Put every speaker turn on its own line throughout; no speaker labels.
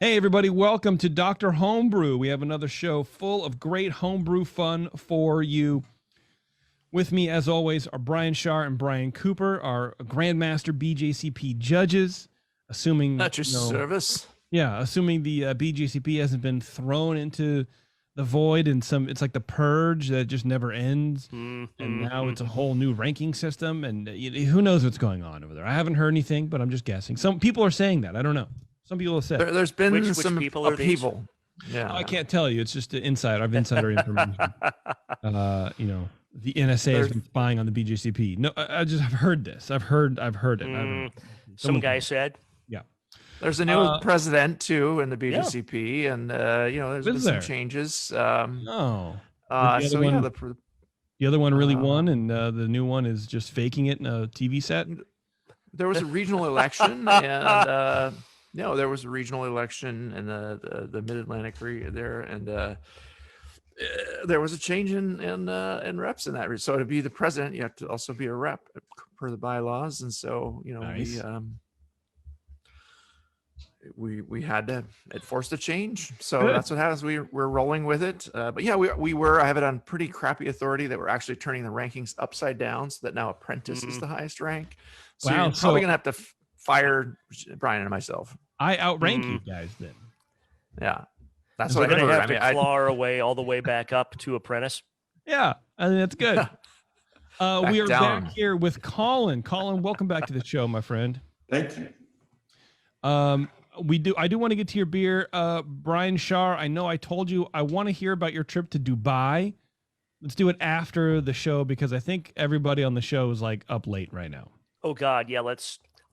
Hey, everybody, welcome to Dr. Homebrew. We have another show full of great homebrew fun for you. With me, as always, are Brian Schar and Brian Cooper, our Grandmaster BJCP judges. Assuming
at your service.
Yeah, assuming the BJCP hasn't been thrown into the void and it's like the purge that just never ends. And now it's a whole new ranking system, and who knows what's going on over there. I haven't heard anything, but I'm just guessing. Some people are saying that. I don't know. Some people have said
there's been
which
some
people are
upheaval. Yeah,
I can't tell you. It's just insider. I've insider information. The NSA has been spying on the BJCP. No, I've heard this. I've heard it. I don't know.
Some guy said.
Yeah.
There's a new president too in the BJCP, and there's been some changes.
The other one really won, and the new one is just faking it in a TV set.
There was a regional election, and there was a regional election in the Mid-Atlantic there, and there was a change in reps in that. So to be the president, you have to also be a rep per the bylaws, and so
nice.
we had to. It forced a change, so that's what happens. We're rolling with it, but yeah, I have it on pretty crappy authority that we're actually turning the rankings upside down, so that now apprentice is the highest rank. So
wow,
you're probably gonna have to fire Brian and myself.
I outrank you guys then.
Yeah, that's
what
what
I have to claw our way all the way back up to apprentice.
Yeah, I mean that's good. We are
down.
back here with Colin. Colin, welcome back to the show, my friend.
Thank you.
I do want to get to your beer. Brian Schar, I know I told you I want to hear about your trip to Dubai. Let's do it after the show because I think everybody on the show is like up late right now.
Oh God, yeah.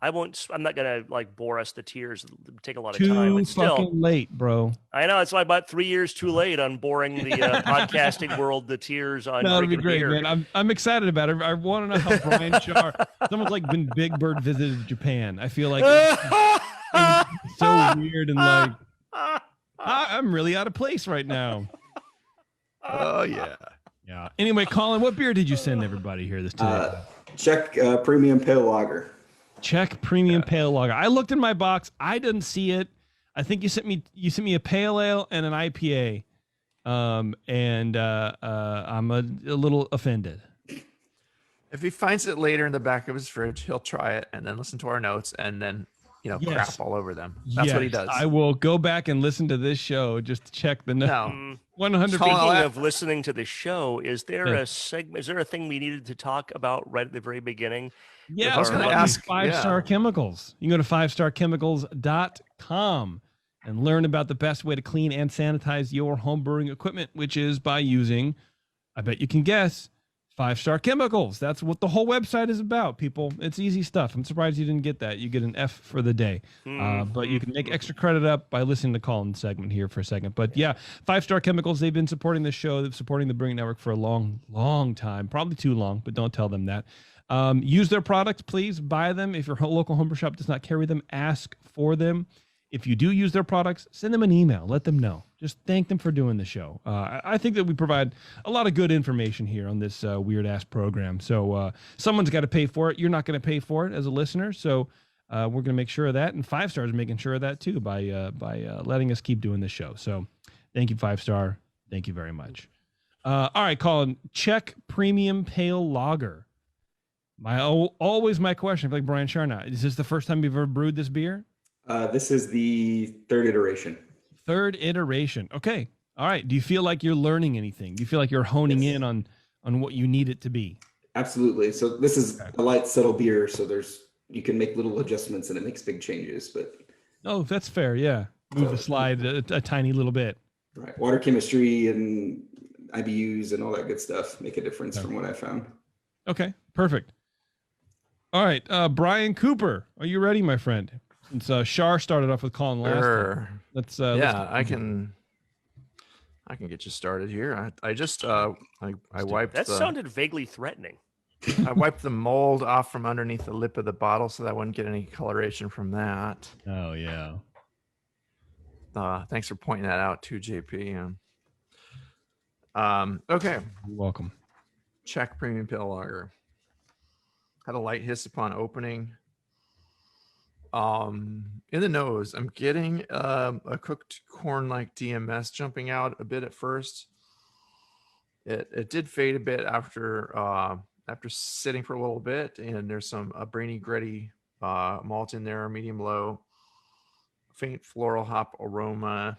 I'm not gonna bore us to tears. It'll take a lot of time. But still,
fucking late, bro.
I know it's like about 3 years too late on boring the podcasting world to tears on.
No, that'd be great,
beer.
man. I'm excited about it. I want to know how Brian Schar. Someone's like when Big Bird visited Japan. I feel like it's so weird and I'm really out of place right now.
Oh yeah.
Yeah. Anyway, Colin, what beer did you send everybody here this today?
Czech Premium Pale Lager.
Czech Premium Pale Lager. I looked in my box. I didn't see it. I think you sent me a pale ale and an IPA. I'm a little offended.
If he finds it later in the back of his fridge, he'll try it and then listen to our notes and then crap all over them. That's what he does.
I will go back and listen to this show just to check the notes.
No.
100%.
Speaking of listening to the show, is there a segment? Is there a thing we needed to talk about right at the very beginning?
Yeah, I was going to ask 5-Star Chemicals. You can go to 5starchemicals.com and learn about the best way to clean and sanitize your home brewing equipment, which is by using, I bet you can guess, 5-Star Chemicals. That's what the whole website is about, people. It's easy stuff. I'm surprised you didn't get that. You get an F for the day. But you can make extra credit up by listening to Colin's segment here for a second. But yeah, 5-Star Chemicals, they've been supporting the show. They've supporting the Brewing Network for a long, long time. Probably too long, but don't tell them that. Use their products, please. Buy them. If your local homebrew shop does not carry them, ask for them. If you do use their products, send them an email. Let them know. Just thank them for doing the show. I think that we provide a lot of good information here on this weird-ass program. So someone's got to pay for it. You're not going to pay for it as a listener. So we're going to make sure of that. And 5-Star is making sure of that, too, by letting us keep doing this show. So thank you, 5-Star. Thank you very much. All right, Colin. Czech Premium Pale Lager. Always my question, like Brian Schar now. Is this the first time you've ever brewed this beer?
This is the third iteration.
Okay. All right. Do you feel like you're learning anything? Do you feel like you're honing in on what you need it to be?
Absolutely. So this is a light, subtle beer. So you can make little adjustments and it makes big changes. But
that's fair. Yeah. Move the slide a tiny little bit.
Right. Water chemistry and IBUs and all that good stuff make a difference from what I found. Okay. Perfect. All right. Brian Cooper, are you ready, my friend? Since Schar started off with Colin last time. Let's
I can get you started here. I just I wiped.
That sounded vaguely threatening.
I wiped the mold off from underneath the lip of the bottle so that I wouldn't get any coloration from that.
Oh yeah.
Thanks for pointing that out too, JP. Okay.
You're welcome.
Czech Premium Pale Lager. Had a light hiss upon opening. in the nose, I'm getting a cooked corn like DMS jumping out a bit at first. It did fade a bit after sitting for a little bit, and there's some brainy gritty malt in there, medium low, faint floral hop aroma.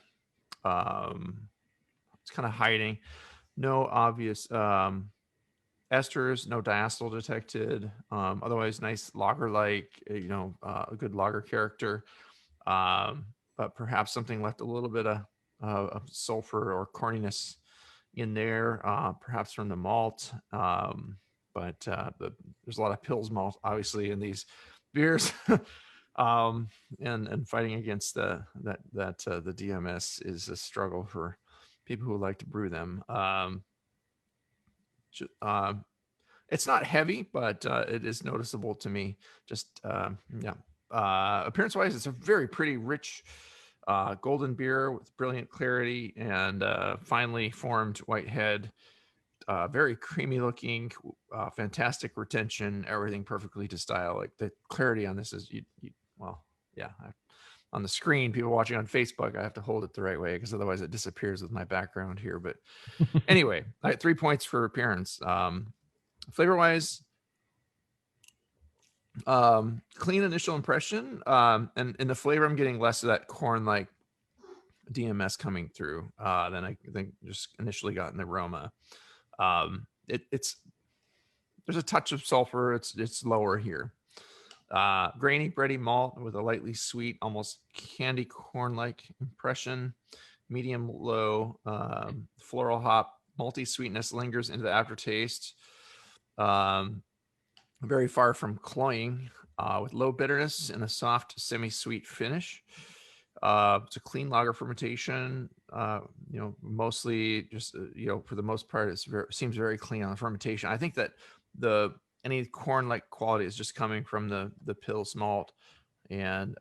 It's kind of hiding. No obvious esters, no diacetyl detected. Otherwise, nice lager-like, a good lager character. But perhaps something left a little bit of sulfur or corniness in there, perhaps from the malt. But there's a lot of Pils malt, obviously, in these beers. And fighting against the DMS is a struggle for people who like to brew them. It's not heavy, but it is noticeable to me. Just appearance wise, it's a very pretty rich golden beer with brilliant clarity and finely formed white head. Very creamy looking, fantastic retention, everything perfectly to style. Like the clarity on this is on the screen, people watching on Facebook, I have to hold it the right way because otherwise it disappears with my background here. But anyway, I had 3 points for appearance. Flavor wise, clean initial impression. And in the flavor, I'm getting less of that corn like DMS coming through than I think just initially got in the aroma. It's there's a touch of sulfur. It's lower here. Grainy, bready malt with a lightly sweet, almost candy corn-like impression. Medium low, floral hop, malty sweetness lingers into the aftertaste. Very far from cloying, with low bitterness and a soft, semi-sweet finish. It's a clean lager fermentation. Mostly just for the most part, seems very clean on the fermentation. I think that any corn-like quality is just coming from the Pils malt, and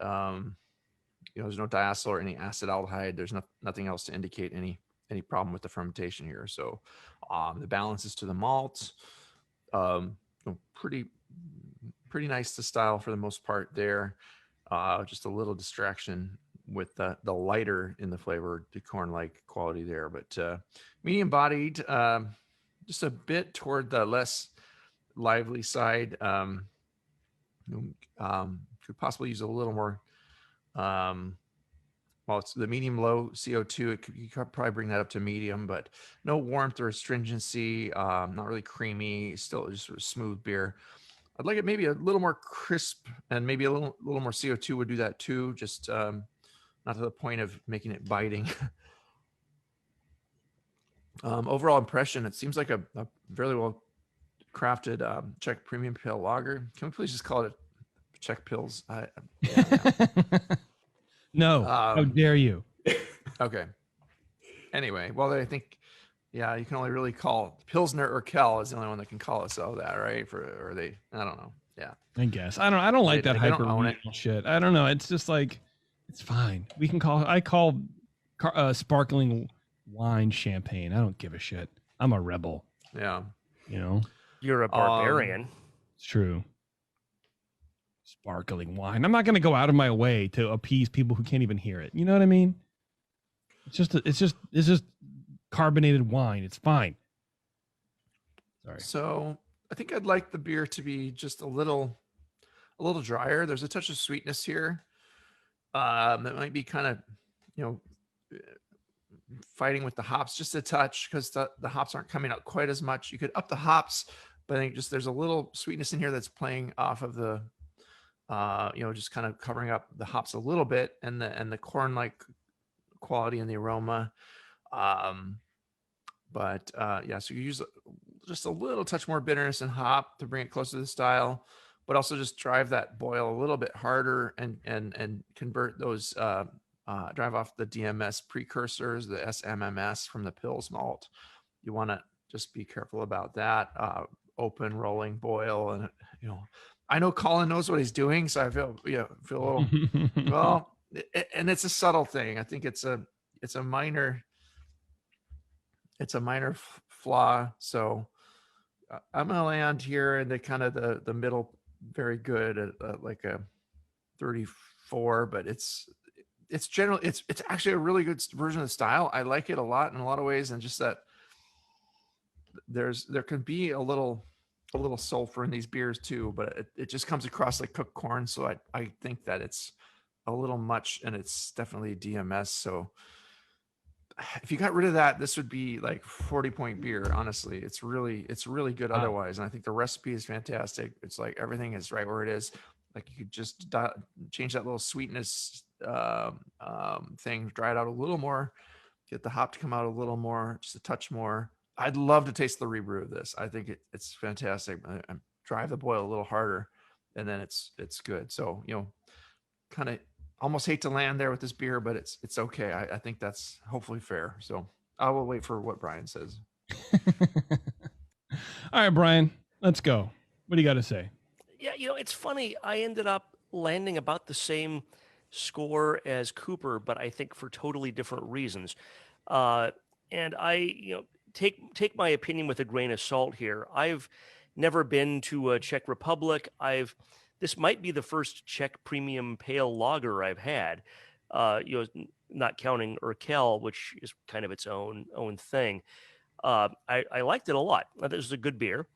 there's no diacetyl or any acetaldehyde. There's nothing else to indicate any problem with the fermentation here. So the balance is to the malt. Pretty nice to style for the most part there. Just a little distraction with the lighter in the flavor, the corn-like quality there, but medium bodied, just a bit toward the less lively side. Could possibly use a little more. It's the medium low CO2. You could probably bring that up to medium, but no warmth or astringency. Not really creamy. Still just sort of smooth beer. I'd like it maybe a little more crisp, and maybe a little more CO2 would do that too. Just not to the point of making it biting. Overall impression, it seems like a fairly well crafted Czech premium pale lager. Can we please just call it Czech Pils?
No, how dare you?
Okay. Anyway, well, I think, you can only really call Pilsner or Kel is the only one that can call it so that, right? I don't know. Yeah.
I guess. I don't like that hyper regional shit. I don't know. It's just like, it's fine. I call sparkling wine champagne. I don't give a shit. I'm a rebel.
Yeah.
You're a barbarian.
It's true. Sparkling wine. I'm not going to go out of my way to appease people who can't even hear it. You know what I mean? It's just carbonated wine. It's fine. Sorry.
So I think I'd like the beer to be just a little drier. There's a touch of sweetness here. That might be kind of, fighting with the hops just a touch, because the hops aren't coming out quite as much. You could up the hops, but I think just there's a little sweetness in here that's playing off of the, just kind of covering up the hops a little bit, and the corn-like quality in the aroma. So you use just a little touch more bitterness and hop to bring it closer to the style, but also just drive that boil a little bit harder and convert those, drive off the DMS precursors, the SMMS from the Pils malt. You want to just be careful about that. Open, rolling, boil, and I know Colin knows what he's doing, so I feel a little well. And it's a subtle thing. I think it's a minor flaw. So I'm gonna land here in the kind of the middle, very good at like a 34, but it's generally it's actually a really good version of the style. I like it a lot in a lot of ways, and just that there can be a little sulfur in these beers too, but it just comes across like cooked corn. So I think that it's a little much, and it's definitely DMS. So if you got rid of that, this would be like 40-point beer. Honestly, it's really good otherwise. And I think the recipe is fantastic. It's like everything is right where it is. Like you could just change that little sweetness thing, dry it out a little more, get the hop to come out a little more, just a touch more. I'd love to taste the rebrew of this. I think it's fantastic. I drive the boil a little harder, and then it's good. So, kind of almost hate to land there with this beer, but it's okay. I think that's hopefully fair. So I will wait for what Brian says.
All right, Brian, let's go. What do you got to say?
Yeah, it's funny. I ended up landing about the same score as Cooper, but I think for totally different reasons. And I, take my opinion with a grain of salt here. I've never been to a Czech Republic. This might be the first Czech premium pale lager I've had. Not counting Urkel, which is kind of its own thing. I liked it a lot. This was a good beer.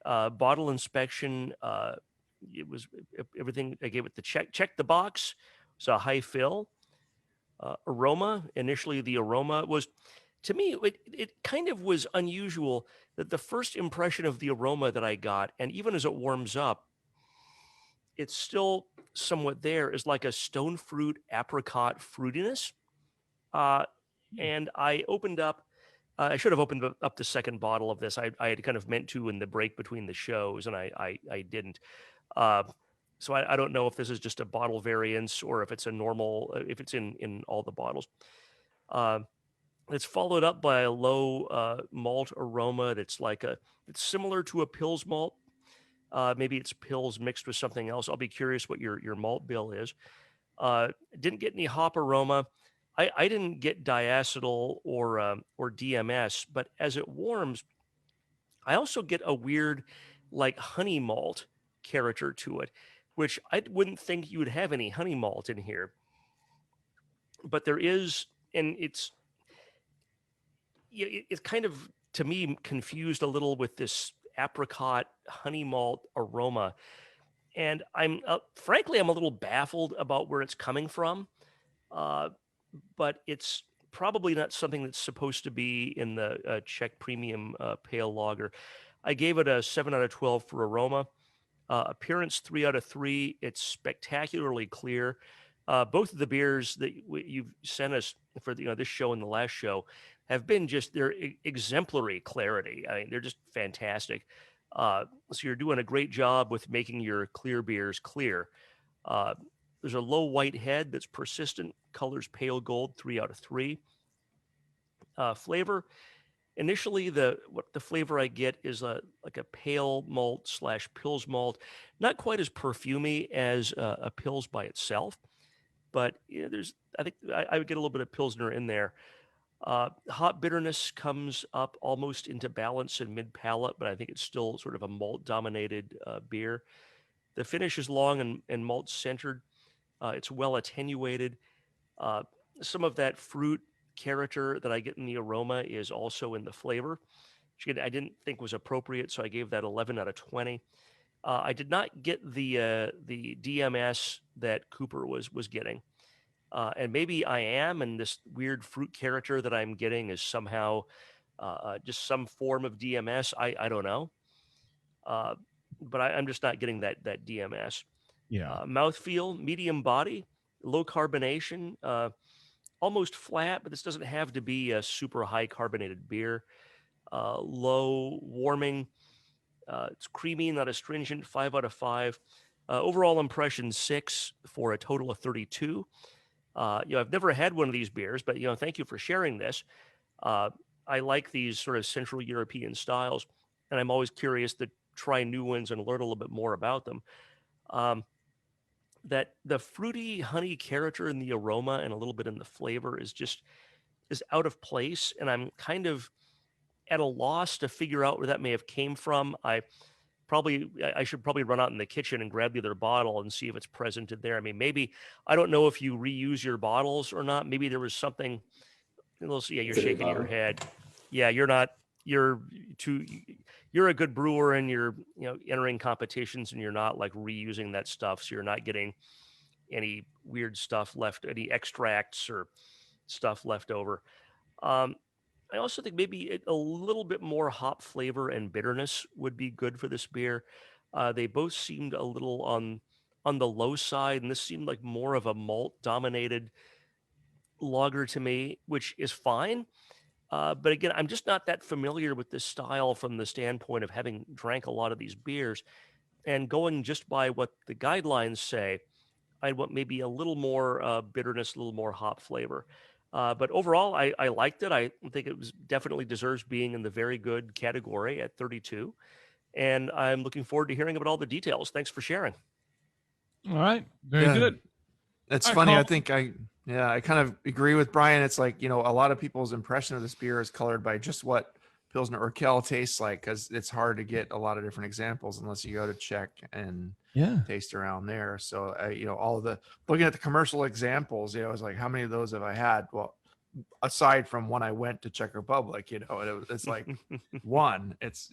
Bottle inspection, it was everything. I gave it the check the box. It's a high fill. Aroma, initially the aroma was, to me, it kind of was unusual that the first impression of the aroma that I got, and even as it warms up, it's still somewhat there, is like a stone fruit apricot fruitiness. And I opened up, I should have opened up the second bottle of this. I had kind of meant to in the break between the shows, and I didn't. So I don't know if this is just a bottle variance or if it's a normal, if it's in all the bottles. It's followed up by a low malt aroma that's it's similar to a Pils malt. Maybe it's Pils mixed with something else. I'll be curious what your malt bill is. Didn't get any hop aroma. I didn't get diacetyl or DMS, but as it warms, I also get a weird like honey malt character to it, which I wouldn't think you would have any honey malt in here. But there is, and it's kind of, to me, confused a little with this apricot honey malt aroma. And frankly, I'm a little baffled about where it's coming from. But it's probably not something that's supposed to be in the Czech premium pale lager. I gave it a 7 out of 12 for aroma. Appearance, 3 out of 3. It's spectacularly clear. Both of the beers that you've sent us for this show and the last show have been just their exemplary clarity. I mean, they're just fantastic. So you're doing a great job with making your clear beers clear. There's a low white head that's persistent. Colors pale gold, 3 out of 3. Flavor. Initially, the flavor I get is like a pale malt / Pils malt, not quite as perfumey as a Pils by itself, but I think I would get a little bit of Pilsner in there. Hop bitterness comes up almost into balance in mid palate, but I think it's still sort of a malt dominated beer. The finish is long and malt centered. It's well attenuated. Some of that fruit character that I get in the aroma is also in the flavor, which I didn't think was appropriate, so I gave that 11 out of 20. I did not get the DMS that Cooper was getting, and maybe I am, and this weird fruit character that I'm getting is somehow just some form of DMS. I don't know, but I'm just not getting that DMS.
Yeah.
Mouthfeel, medium body, low carbonation. Almost flat, but this doesn't have to be a super high carbonated beer. Low warming. It's creamy, not astringent, 5 out of 5. Overall impression, 6 for a total of 32. I've never had one of these beers, but thank you for sharing this. I like these sort of Central European styles, and I'm always curious to try new ones and learn a little bit more about them. That the fruity honey character in the aroma and a little bit in the flavor is out of place. And I'm kind of at a loss to figure out where that may have came from. I I should probably run out in the kitchen and grab the other bottle and see if it's present in there. I mean, maybe, I don't know if you reuse your bottles or not. Maybe there was something. Yeah, you're
It's a new
shaking your
bottle.
head. Yeah, you're too, you're a good brewer and you're, entering competitions and you're not like reusing that stuff. So you're not getting any weird stuff left, any extracts or stuff left over. Um, I also think maybe a little bit more hop flavor and bitterness would be good for this beer. They both seemed a little on the low side, and this seemed like more of a malt dominated lager to me, which is fine. But again, I'm just not that familiar with this style from the standpoint of having drank a lot of these beers and going just by what the guidelines say. I want maybe a little more bitterness, a little more hop flavor. But overall, I liked it. I think it was definitely deserves being in the very good category at 32. And I'm looking forward to hearing about all the details. Thanks for sharing.
All right. Very
Yeah.
good.
It's
All right,
funny. I
Colin.
think I kind of agree with Brian. It's like, a lot of people's impression of this beer is colored by just what Pilsner Urquell tastes like, because it's hard to get a lot of different examples unless you go to Czech and
Yeah.
taste around there. So, all of the looking at the commercial examples, I was like, how many of those have I had? Well, aside from when I went to Czech Republic, it's like one. It's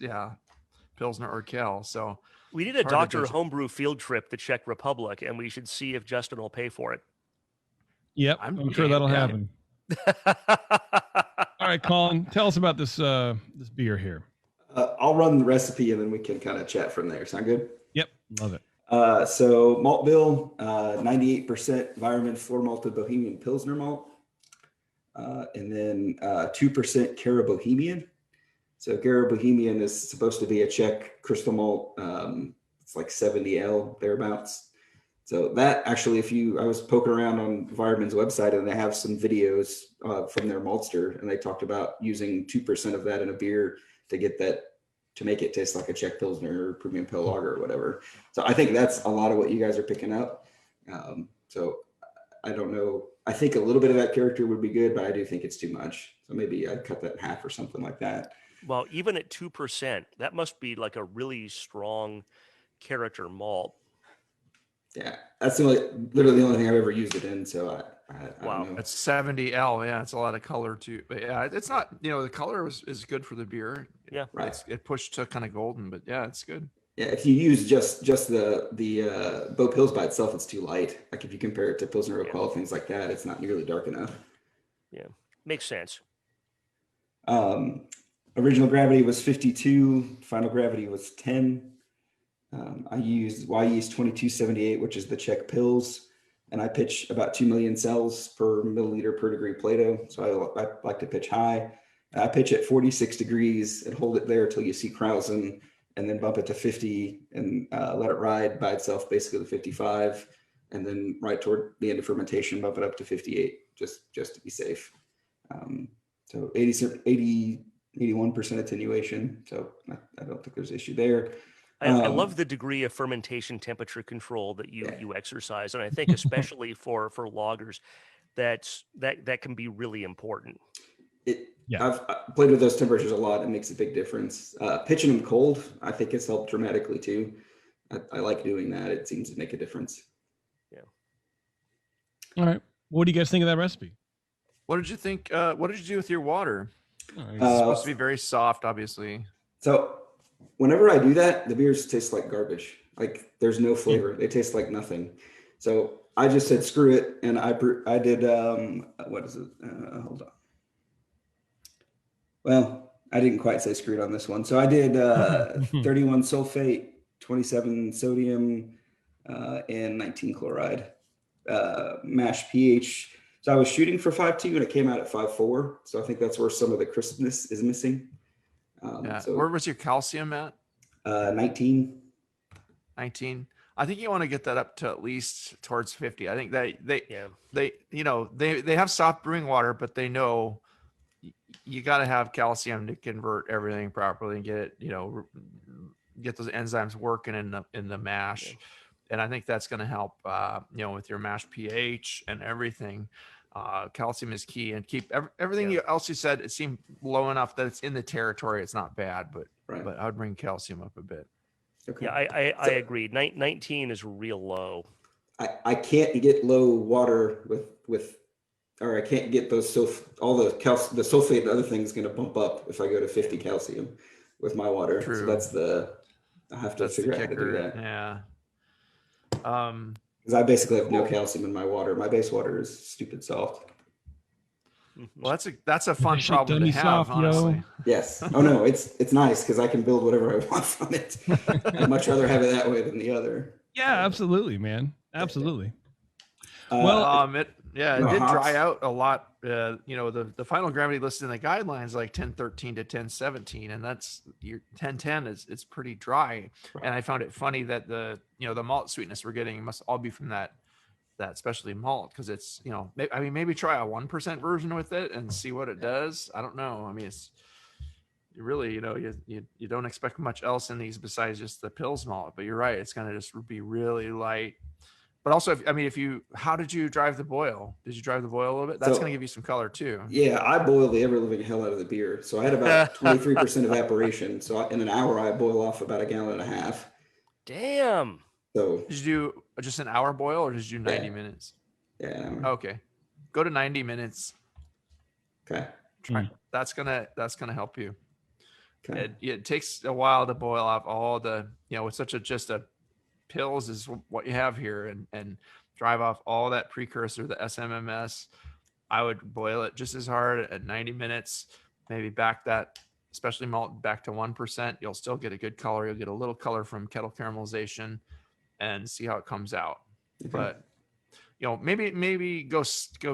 Pilsner Urquell. So
We need a
hard to
Dr.
judge it.
Homebrew field trip to Czech Republic, and we should see if Justin will pay for it.
Yep.
I'm
I'm sure
game,
that'll
yeah.
happen. All right, Colin, tell us about this this beer here.
I'll run the recipe and then we can kind of chat from there. Sound good?
Yep. Love it.
So malt bill, 98% environment floor malted Bohemian Pilsner malt. And then 2% Cara Bohemian. So Cara Bohemian is supposed to be a Czech crystal malt. It's like 70L thereabouts. So that actually, I was poking around on Environment's website and they have some videos from their maltster, and they talked about using 2% of that in a beer to make it taste like a Czech Pilsner or premium pale lager or whatever. So I think that's a lot of what you guys are picking up. So I don't know. I think a little bit of that character would be good, but I do think it's too much. So maybe I'd cut that in half or something like that.
Well, even at 2%, that must be like a really strong character malt.
Yeah, that's literally the only thing I've ever used it in. So I
Wow.
don't know.
It's 70L. Yeah, it's a lot of color too. But yeah, it's not, the color is good for the beer.
Yeah.
Right.
It pushed to kind of golden, but yeah, it's good.
Yeah, if you use just the Bo Pils by itself, it's too light. Like if you compare it to Pilsner Urquell, things like that, it's not nearly dark enough.
Yeah, makes sense.
Original gravity was 52. Final gravity was 10. I used Y yeast 2278, which is the Czech Pils, and I pitch about 2 million cells per milliliter per degree Plato. So I like to pitch high. I pitch at 46 degrees and hold it there till you see Krausen, and then bump it to 50 and let it ride by itself, basically to 55, and then right toward the end of fermentation, bump it up to 58, just to be safe. So 81% attenuation. So I don't think there's an issue there.
I love the degree of fermentation temperature control that you exercise, and I think especially for lagers, that can be really important.
I've played with those temperatures a lot. It makes a big difference. Pitching them cold, I think it's helped dramatically too. I like doing that. It seems to make a difference.
Yeah.
All right. What do you guys think of that recipe?
What did you think? What did you do with your water? It's supposed to be very soft, obviously.
So whenever I do that, the beers taste like garbage. Like there's no flavor. They taste like nothing. So I just said, screw it. And I did, what is it? Hold on. Well, I didn't quite say screw it on this one. So I did 31 sulfate, 27 sodium, and 19 chloride. Mash pH. So I was shooting for 5.2 and it came out at 5.4. So I think that's where some of the crispness is missing.
So where was your calcium at?
19.
19. I think you want to get that up to at least towards 50. I think they have soft brewing water, but they know you got to have calcium to convert everything properly and get it, get those enzymes working in the mash.
Yeah.
And I think that's going to help, with your mash pH and everything. Calcium is key, and keep everything else you said. It seemed low enough that it's in the territory. It's not bad, but I would bring calcium up a bit.
Okay.
Yeah, I
So
agree. 19 is real low.
I can't get low water with or I can't get those all the the sulfate and other things going to bump up if I go to 50 calcium with my water. So
True.
I have to
That's the
figure out how to do
kicker.
that.
Yeah.
Because I basically have no
Cool.
calcium in my water. My base water is stupid soft.
Well, that's a fun
shit
problem
done
to
me
have,
soft, yo.
honestly.
Yes. Oh no, it's nice because I can build whatever I want from it. I'd much rather have it that way than the other.
Yeah, absolutely, man. Absolutely.
Well,
It
no,
did
hops.
dry out a lot. The final gravity listed in the guidelines like 1013 to 1017, and that's your 1010 it's pretty dry. And I found it funny that the malt sweetness we're getting must all be from that specialty malt, because it's maybe try a 1% version with it and see what it does. I don't know. I mean, it's really you don't expect much else in these besides just the Pils malt, but you're right, it's going to just be really light. But also, how did you drive the boil? Did you drive the boil a little bit? That's
So-
going to give you some color too.
Yeah, I boil the ever living hell out of the beer. So I had about 23% evaporation. So in an hour, I boil off about 1.5 gallons.
Damn.
So
Did you do just an hour boil, or did you do 90
Yeah.
minutes?
yeah, an hour.
Okay, go to 90 minutes.
Okay.
Try. That's gonna help you.
Okay.
It takes a while to boil off all the with such just a Pils is what you have here, and drive off all that precursor, the SMMS. I would boil it just as hard at 90 minutes, maybe back that especially malt back to 1%. You'll still get a good color. You'll get a little color from kettle caramelization, and see how it comes out.
Okay.
But maybe go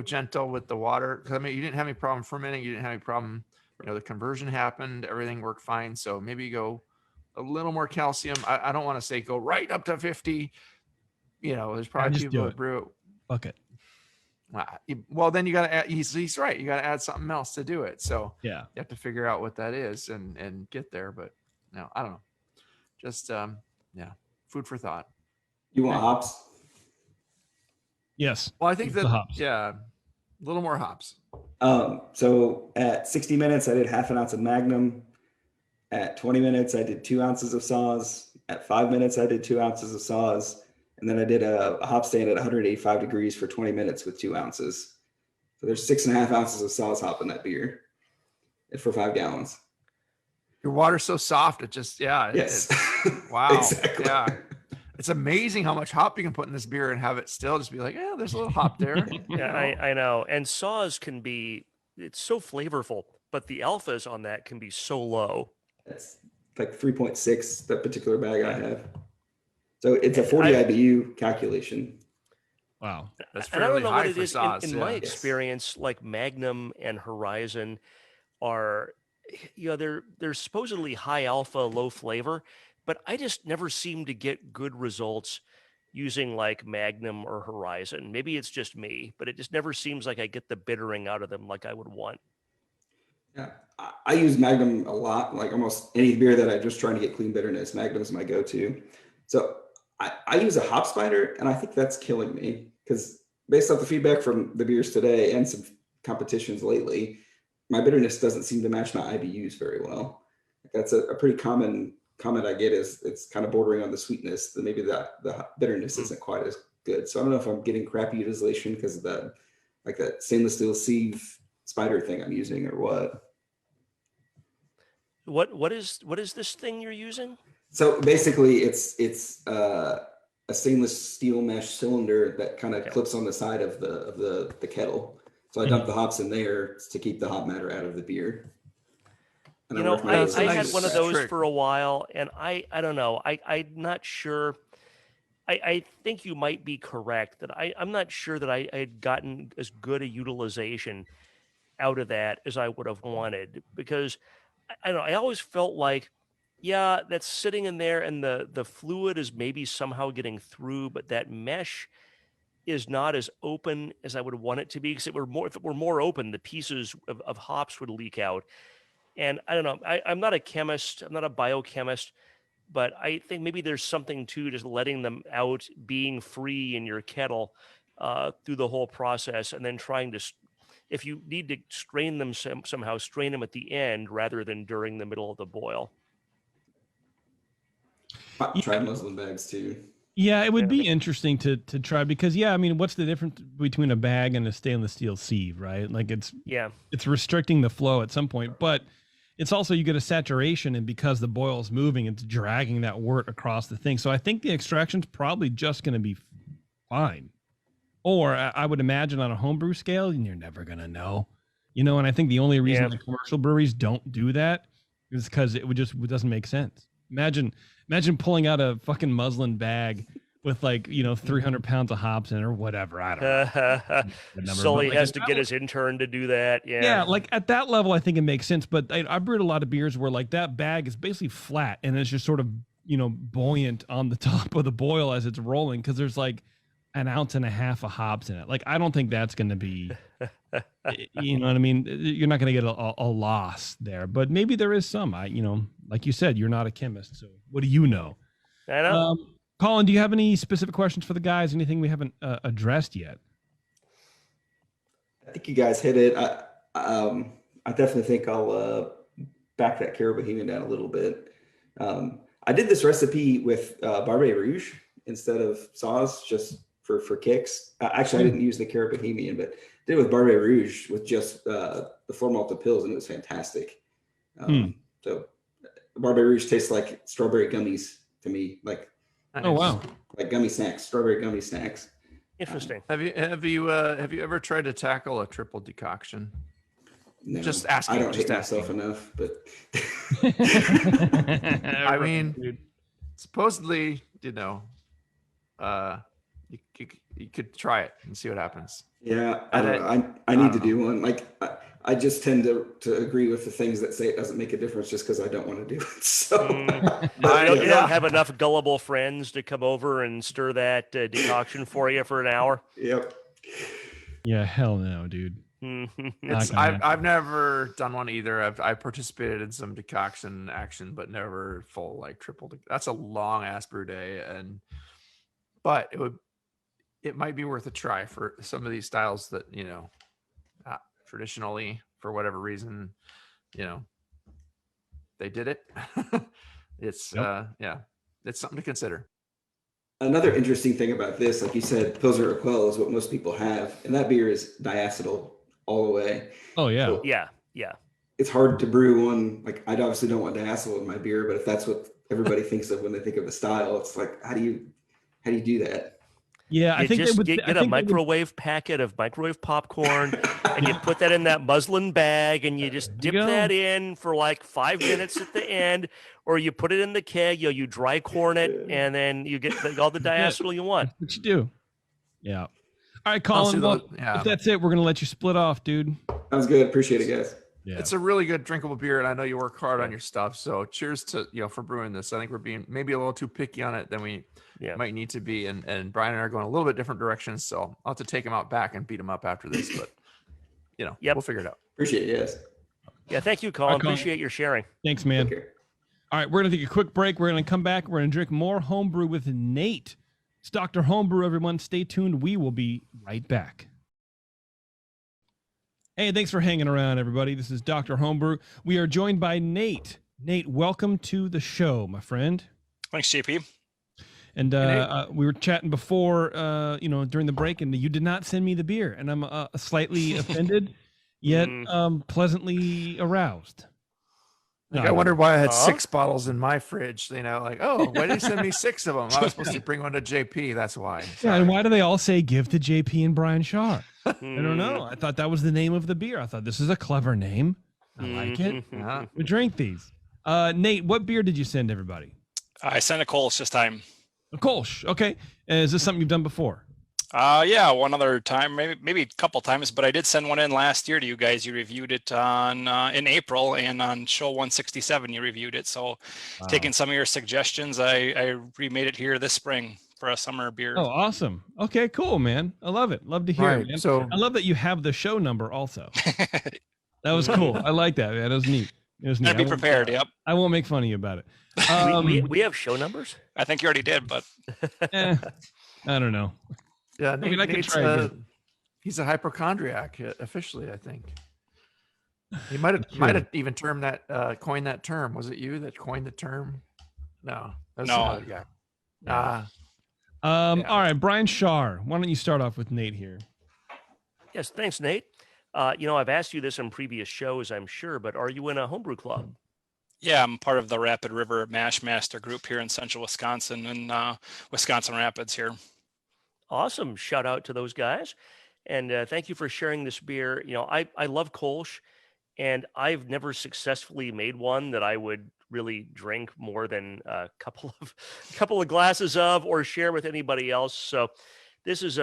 gentle with the water, because you didn't have any problem fermenting. You didn't have any problem. The conversion happened. Everything worked fine. So maybe go a little more calcium. I don't want to say go right up to 50. There's probably
just
people
do
that
it.
brew.
Fuck it.
Well, then you got to add. He's right. You got to add something else to do it. So
Yeah.
you have to figure out what that is and get there. But no, I don't know. Just food for thought.
You want hops?
Yes.
Well, I think
The
that
hops.
a little more hops.
So at 60 minutes, I did 1/2 ounce of Magnum. At 20 minutes, I did 2 ounces of Saaz. At 5 minutes, I did 2 ounces of Saaz. And then I did a hop stand at 185 degrees for 20 minutes with 2 ounces. So there's 6.5 ounces of Saaz hop in that beer for 5 gallons.
Your water's so soft. It just,
Yes.
Wow.
Exactly.
Yeah. It's amazing how much hop you can put in this beer and have it still just be like, there's a little hop there.
Yeah, I know. And Saws it's so flavorful, but the alphas on that can be so low.
That's like 3.6, that particular bag I have. So it's a 40 IBU calculation.
Wow.
That's
And I
fairly
don't know
high
what it
for
is.
Saaz.
In my experience, like Magnum and Horizon are, they're supposedly high alpha, low flavor, but I just never seem to get good results using like Magnum or Horizon. Maybe it's just me, but it just never seems like I get the bittering out of them like I would want.
Yeah, I use Magnum a lot. Like almost any beer that I'm just trying to get clean bitterness, Magnum is my go-to. So I use a hop spider, and I think that's killing me because based off the feedback from the beers today and some competitions lately, my bitterness doesn't seem to match my IBUs very well. That's a pretty common comment I get is it's kind of bordering on the sweetness. That maybe the bitterness isn't quite as good. So I don't know if I'm getting crappy utilization because of that stainless steel sieve spider thing I'm using or what.
What is this thing you're using?
So basically, it's a stainless steel mesh cylinder that kind of clips on the side of the kettle. So I dump the hops in there to keep the hop matter out of the beer. And
I had one of those for a while, and I don't know. I'm not sure. I think you might be correct that I'm not sure that I had gotten as good a utilization out of that as I would have wanted, because I don't know. I always felt like, yeah, that's sitting in there and the fluid is maybe somehow getting through, but that mesh is not as open as I would want it to be. Because if it were more open, the pieces of hops would leak out. And I don't know. I'm not a chemist. I'm not a biochemist, but I think maybe there's something to just letting them out, being free in your kettle through the whole process, and then trying to, if you need to strain them somehow, strain them at the end rather than during the middle of the boil.
Try muslin bags too.
Yeah, it would be interesting to try because I mean, what's the difference between a bag and a stainless steel sieve, right? Like it's restricting the flow at some point, but it's also you get a saturation, and because the boil is moving, it's dragging that wort across the thing. So I think the extraction's probably just going to be fine. Or I would imagine on a homebrew scale, and you're never going to know, and I think the only reason the commercial breweries don't do that is because it doesn't make sense. Imagine pulling out a fucking muslin bag with 300 pounds of hops in it or whatever. I don't know.
Sully has to get his intern to do that.
Yeah, like at that level, I think it makes sense. But I brewed a lot of beers where that bag is basically flat and it's just sort of, buoyant on the top of the boil as it's rolling because there's like an ounce and a half of hops in it. Like, I don't think that's going to be, you know what I mean? You're not going to get a loss there, but maybe there is some. Like you said, you're not a chemist, so what do you know?
I know.
Colin, do you have any specific questions for the guys? Anything we haven't addressed yet?
I think you guys hit it. I definitely think I'll back that Caribou Bohemian down a little bit. I did this recipe with Barbe Rouge instead of Saws just for kicks. Actually, I didn't use the Caribou Bohemian, but did it with Barbe Rouge with just the floor malted pills, and it was fantastic. So Barbe Rouge tastes like strawberry gummies to me, like.
Oh wow!
Like gummy snacks, strawberry gummy snacks.
Interesting.
Have you ever tried to tackle a triple decoction?
No,
just asking.
I don't hate
asking.
myself enough, but
I mean, supposedly, you could try it and see what happens.
Yeah, I don't know. I need to do one. Like I just tend to agree with the things that say it doesn't make a difference just because I don't want to do it. So
you don't have enough gullible friends to come over and stir that decoction for you for an hour.
Yep.
Yeah, hell no, dude.
I've never done one either. I've participated in some decoction action, but never full triple. That's a long ass brew day, but it might be worth a try for some of these styles that traditionally, for whatever reason, they did it. It's it's something to consider.
Another interesting thing about this, like you said, Pilsner Urquell is what most people have, and that beer is diacetyl all the way.
Oh yeah.
So
yeah.
It's hard to brew one. Like, I obviously don't want diacetyl in my beer, but if that's what everybody thinks of when they think of the style, it's like, how do you do that?
Yeah, I think
just
they would
get a microwave packet of microwave popcorn, and you put that in that muslin bag, and you just dip that in for 5 minutes at the end, or you put it in the keg. You dry corn it, and then you get all the diacetyl you want.
That's what you do. Yeah. All right, Colin. If that's it, we're gonna let you split off, dude.
Sounds good. Appreciate it, guys.
Yeah. It's a really good drinkable beer, and I know you work hard on your stuff. So cheers to for brewing this. I think we're being maybe a little too picky on it than we might need to be. And Brian and I are going a little bit different directions. So I'll have to take him out back and beat him up after this. But we'll figure it out.
Appreciate it, yes.
Yeah, thank you, Colin. Appreciate your sharing.
Thanks, man. All right, we're gonna take a quick break. We're gonna come back. We're gonna drink more homebrew with Nate. It's Dr. Homebrew, everyone. Stay tuned. We will be right back. Hey, thanks for hanging around, everybody. This is Dr. Homebrew. We are joined by Nate. Nate, welcome to the show, my friend.
Thanks, JP.
And we were chatting before, during the break, and you did not send me the beer, and I'm slightly offended, yet pleasantly aroused.
I wondered why I had 6 bottles in my fridge. Why did he send me 6 of them? I was supposed to bring one to JP. That's why. Sorry.
Yeah, and why do they all say give to JP and Brian Schar? I don't know. I thought that was the name of the beer. I thought this is a clever name. I like it. We drink these. Nate, what beer did you send everybody?
I sent a Kolsch this time.
A Kolsch. Okay. Is this something you've done before?
Yeah, one other time, maybe a couple times, but I did send one in last year to you guys. You reviewed it in April, and on show 167 you reviewed it. So taking some of your suggestions, I remade it here this spring for a summer beer.
Oh, awesome. Okay, cool, man. I love it. Love to hear it, man.
So
I love that you have the show number also. That was cool. I like that, man. It was neat.
Gotta be prepared. Yep.
I won't make fun of you about it.
We have show numbers?
I think you already did, but
I don't know.
Yeah,
I mean, I can try again.
He's a hypochondriac officially, I think. He might have even coined that term. Was it you that coined the term? No, That's
No.
another guy. Ah, Yeah.
All right, Brian Schar. Why don't you start off with Nate here?
Yes, thanks, Nate. I've asked you this in previous shows, I'm sure, but are you in a homebrew club?
Yeah, I'm part of the Rapid River Mash Master group here in central Wisconsin and Wisconsin Rapids here.
Awesome. Shout out to those guys. And thank you for sharing this beer. I love Kolsch, and I've never successfully made one that I would really drink more than a couple of glasses of or share with anybody else. So this is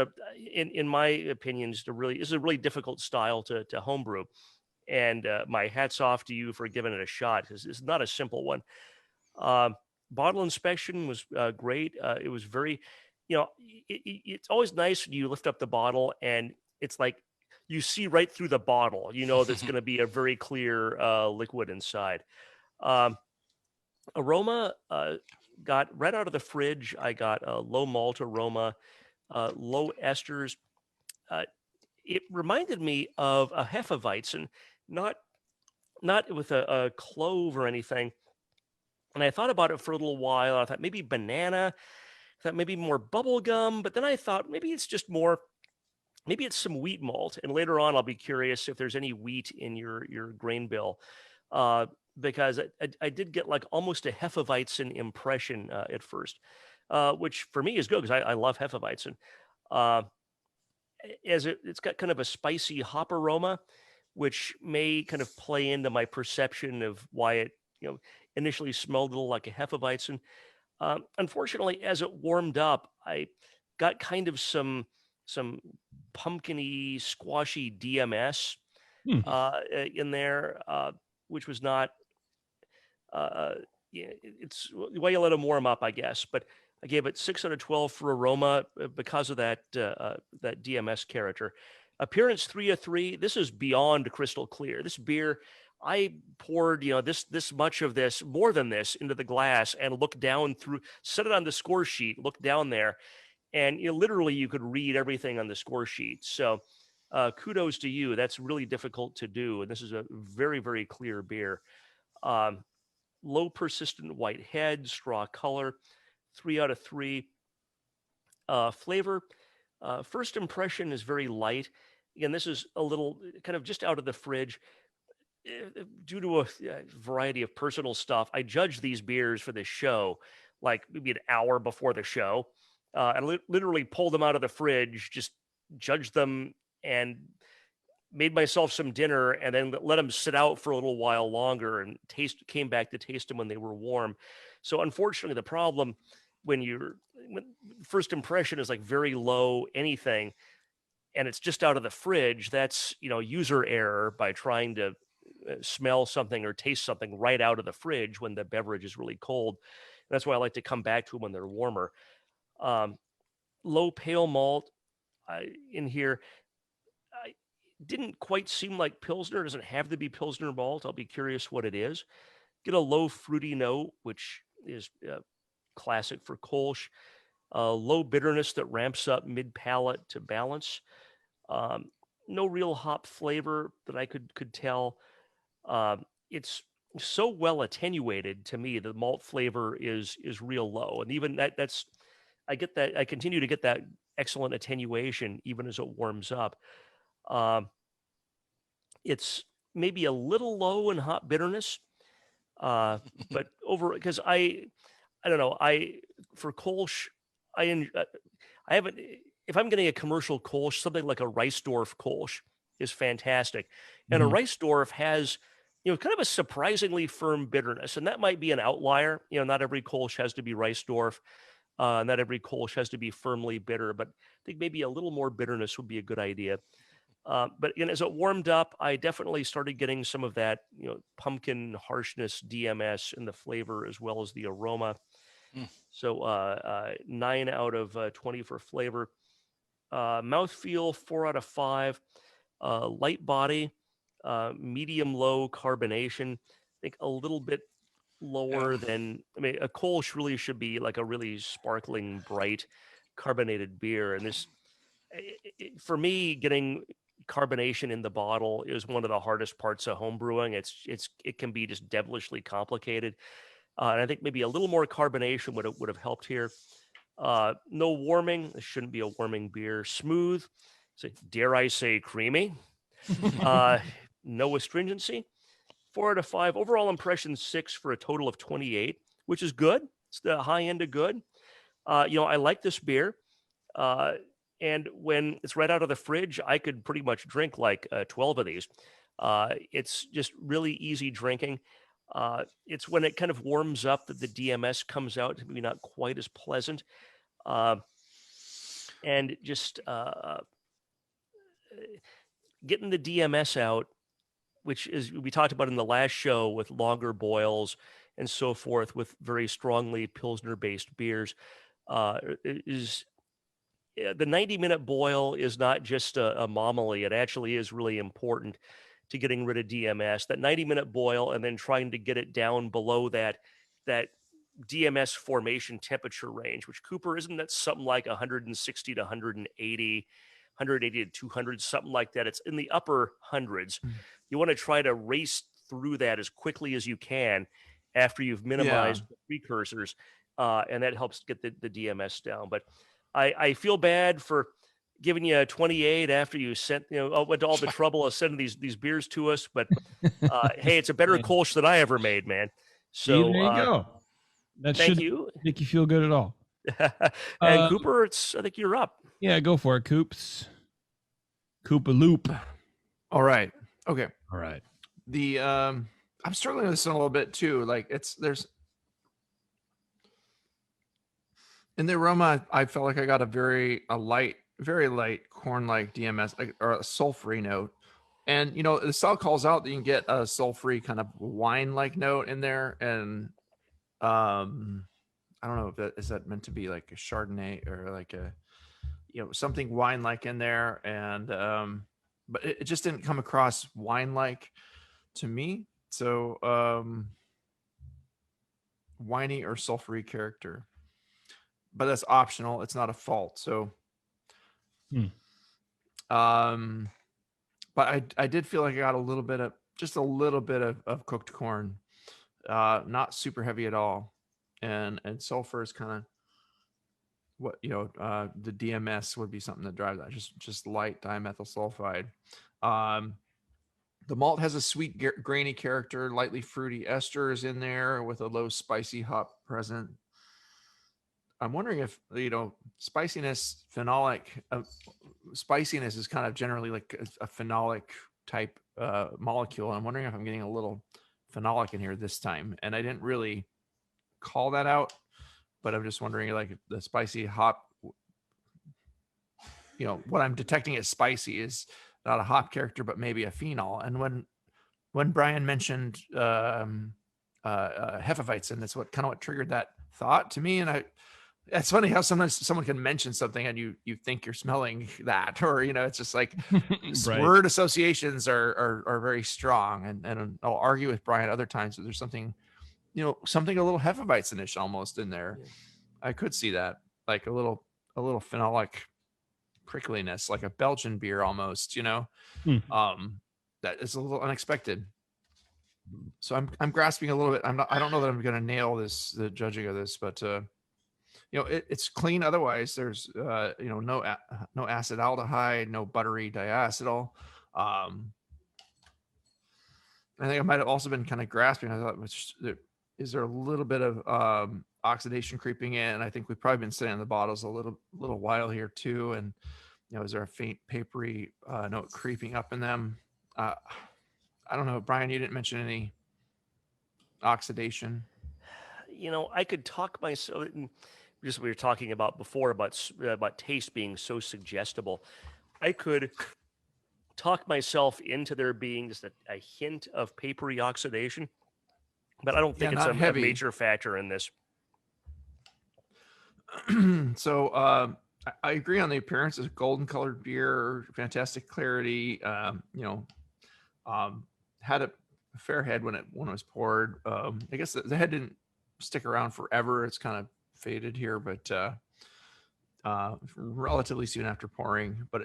in my opinion, this is a really difficult style to homebrew. And my hat's off to you for giving it a shot, because it's not a simple one. Bottle inspection was great. It was very, it's always nice when you lift up the bottle and it's like you see right through the bottle. That's going to be a very clear liquid inside. Aroma, got right out of the fridge. I got a low malt aroma, low esters. It reminded me of a Hefeweizen, not with a clove or anything. And I thought about it for a little while. I thought maybe banana. I thought maybe more bubble gum. But then I thought maybe it's some wheat malt. And later on, I'll be curious if there's any wheat in your grain bill, because I did get like almost a Hefeweizen impression at first, which for me is good because I love Hefeweizen. It's got kind of a spicy hop aroma, which may kind of play into my perception of why it initially smelled a little like a Hefeweizen. Unfortunately, as it warmed up, I got kind of some pumpkin-y, squashy DMS in there, which was not. It's why you let them warm up, I guess. But I gave it 6 out of 12 for aroma because of that DMS character. Appearance 3 of 3. This is beyond crystal clear. This beer, I poured this much of this, more than this, into the glass and looked down through, set it on the score sheet, looked down there, and literally you could read everything on the score sheet. So kudos to you. That's really difficult to do, and this is a very, very clear beer. Low persistent white head, straw color, 3 out of 3. Flavor, first impression is very light. Again, this is a little kind of just out of the fridge. Due to a variety of personal stuff, I judged these beers for this show like maybe an hour before the show. I literally pulled them out of the fridge, just judged them, and made myself some dinner, and then let them sit out for a little while longer and came back to taste them when they were warm. So unfortunately, the problem when first impression is like very low anything, and it's just out of the fridge, that's user error by trying to smell something or taste something right out of the fridge when the beverage is really cold. And that's why I like to come back to them when they're warmer. Low pale malt in here. Didn't quite seem like Pilsner. It doesn't have to be Pilsner malt. I'll be curious what it is. Get a low fruity note, which is classic for Kolsch. Low bitterness that ramps up mid-palate to balance. No real hop flavor that I could tell. It's so well attenuated to me. The malt flavor is real low, and even that's I get that. I continue to get that excellent attenuation even as it warms up. It's maybe a little low in hop bitterness, but because I don't know, for Kolsch, I haven't. If I'm getting a commercial Kolsch, something like a Reisdorf Kolsch is fantastic, and a Reisdorf has kind of a surprisingly firm bitterness, and that might be an outlier. Not every Kolsch has to be Reisdorf. Not every Kolsch has to be firmly bitter, but I think maybe a little more bitterness would be a good idea. But as it warmed up, I definitely started getting some of that, pumpkin harshness, DMS in the flavor as well as the aroma. So 9 out of 20 for flavor. Mouthfeel, 4 out of 5. Light body, medium low carbonation. I think a little bit lower than, a Kolsch really should be like a really sparkling, bright, carbonated beer. And this, for me, getting carbonation in the bottle is one of the hardest parts of home brewing. It can be just devilishly complicated. And I think maybe a little more carbonation would have helped here. No warming. This shouldn't be a warming beer. Smooth. So, dare I say creamy. No astringency. 4 out of 5. Overall impression 6 for a total of 28, which is good. It's the high end of good. I like this beer. And when it's right out of the fridge, I could pretty much drink like 12 of these. It's just really easy drinking. It's when it kind of warms up that the DMS comes out, maybe not quite as pleasant. And just getting the DMS out, which is we talked about in the last show with longer boils and so forth with very strongly Pilsner-based beers, is the 90-minute boil is not just a anomaly. It actually is really important to getting rid of DMS. That 90-minute boil and then trying to get it down below that DMS formation temperature range, which Cooper isn't that something like 160 to 180, 180 to 200, something like that. It's in the upper hundreds. You want to try to race through that as quickly as you can after you've minimized the precursors, and that helps get the DMS down. But I feel bad for giving you a 28 after you went to all the trouble of sending these beers to us. But hey, it's a better Kolsch than I ever made, man. So
there you go. That
thank
should
you.
make you feel good at all.
And Cooper, I think you're up.
Yeah, go for it, Coops. Koopa Loop.
All right. Okay.
All right.
The I'm struggling with this one a little bit too. Like there's in the aroma, I felt like I got a very light corn-like DMS or a sulfury note. And the cell calls out that you can get a sulfury kind of wine-like note in there. And I don't know if is that meant to be like a Chardonnay or like a something wine-like in there. And but it just didn't come across wine-like to me. So winey or sulfury character. But that's optional. It's not a fault. So, but I did feel like I got a little bit of cooked corn, not super heavy at all. And sulfur is kind of what, the DMS would be something that drives that, just light dimethyl sulfide. The malt has a sweet, grainy character, lightly fruity esters in there with a low spicy hop present. I'm wondering if, spiciness, phenolic, spiciness is kind of generally like a phenolic type molecule. I'm wondering if I'm getting a little phenolic in here this time. And I didn't really call that out, but I'm just wondering, like, the spicy hop, what I'm detecting as spicy is not a hop character, but maybe a phenol. And when Brian mentioned Hefeweizen, that's what triggered that thought to me. And it's funny how sometimes someone can mention something and you think you're smelling that, or it's just like
Right.
Word associations are very strong. And I'll argue with Brian other times that there's something, something a little Hefeweizen-ish almost in there. Yeah. I could see that, like a little phenolic prickliness, like a Belgian beer almost, that is a little unexpected. So I'm grasping a little bit. I don't know that I'm going to nail the judging of this, but it's clean. Otherwise, there's no acetaldehyde, no buttery diacetyl. I think I might have also been kind of grasping. I thought, is there a little bit of oxidation creeping in? I think we've probably been sitting on the bottles a little while here too. And is there a faint papery note creeping up in them? I don't know, Brian. You didn't mention any oxidation.
I could talk myself. Just we were talking about before about taste being so suggestible. I could talk myself into there being just a hint of papery oxidation, but I don't think it's a major factor in this.
So I agree on the appearance. It's a golden colored beer, fantastic clarity. Had a fair head when it was poured. I guess the head didn't stick around forever. It's kind of faded here, but relatively soon after pouring. But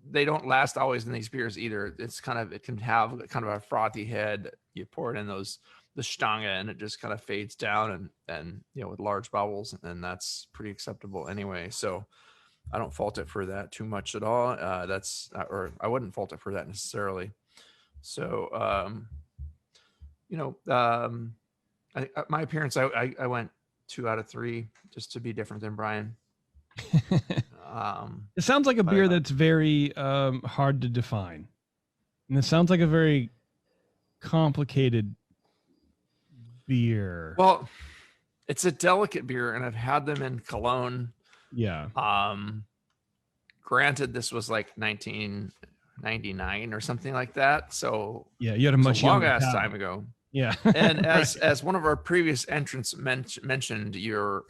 they don't last always in these beers either. It can have kind of a frothy head. You pour it in those the Stange, and it just kind of fades down and with large bubbles, and that's pretty acceptable anyway. So I don't fault it for that too much at all. Or I wouldn't fault it for that necessarily. So my appearance, I went 2 out of 3 just to be different than Brian.
It sounds like a beer that's very hard to define, and it sounds like a very complicated beer.
Well, it's a delicate beer, and I've had them in Cologne.
Yeah.
Granted, this was like 1999 or something like that. So
yeah, you had a much
long ass
palate.
time ago.
Yeah.
And as one of our previous entrants mentioned, your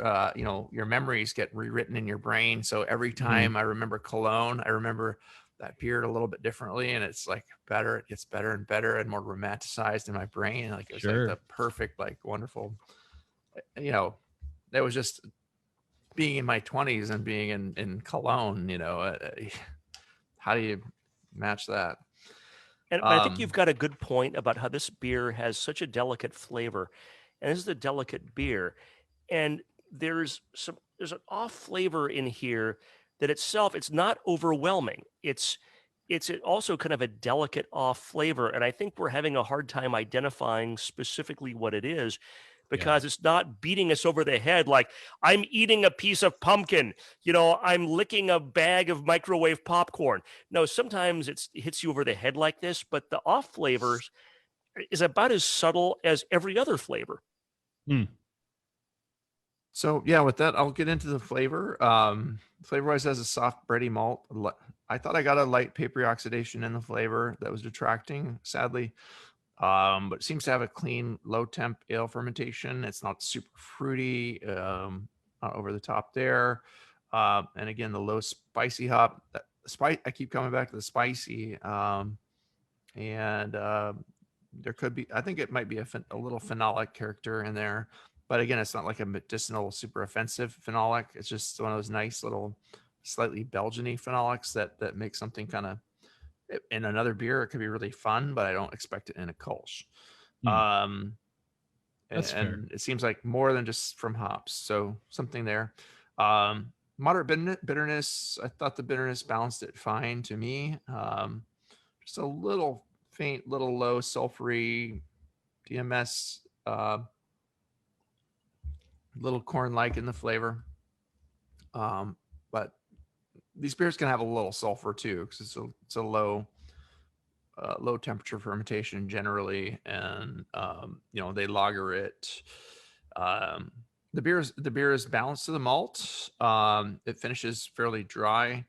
memories get rewritten in your brain. So every time I remember Cologne, I remember that beer a little bit differently, and it's like better. It gets better and better and more romanticized in my brain. Like it was like the perfect, like wonderful. That was just being in my 20s and being in Cologne. How do you match that?
And I think you've got a good point about how this beer has such a delicate flavor, and this is a delicate beer, and there's an off flavor in here that itself, it's not overwhelming. It's also kind of a delicate off flavor, and I think we're having a hard time identifying specifically what it is, because it's not beating us over the head like I'm eating a piece of pumpkin, I'm licking a bag of microwave popcorn. No, sometimes it hits you over the head like this, but the off flavors is about as subtle as every other flavor.
So yeah, with that, I'll get into the flavor. Flavor-wise, has a soft bready malt. I thought I got a light papery oxidation in the flavor that was detracting, sadly. But it seems to have a clean, low temp ale fermentation. It's not super fruity, not over the top there. And again, the low spicy hop. I keep coming back to the spicy. There could be, I think it might be a little phenolic character in there. But again, it's not like a medicinal, super offensive phenolic. It's just one of those nice little, slightly Belgian-y phenolics that make something kind of, in another beer, it could be really fun, but I don't expect it in a Kolsch.
That's fair.
And it seems like more than just from hops. So something there. Moderate bitterness. I thought the bitterness balanced it fine to me. Just a little faint, little low sulfury DMS, little corn-like in the flavor. But these beers can have a little sulfur too, because it's a low temperature fermentation generally, and they lager it. The beer is balanced to the malt. It finishes fairly dry.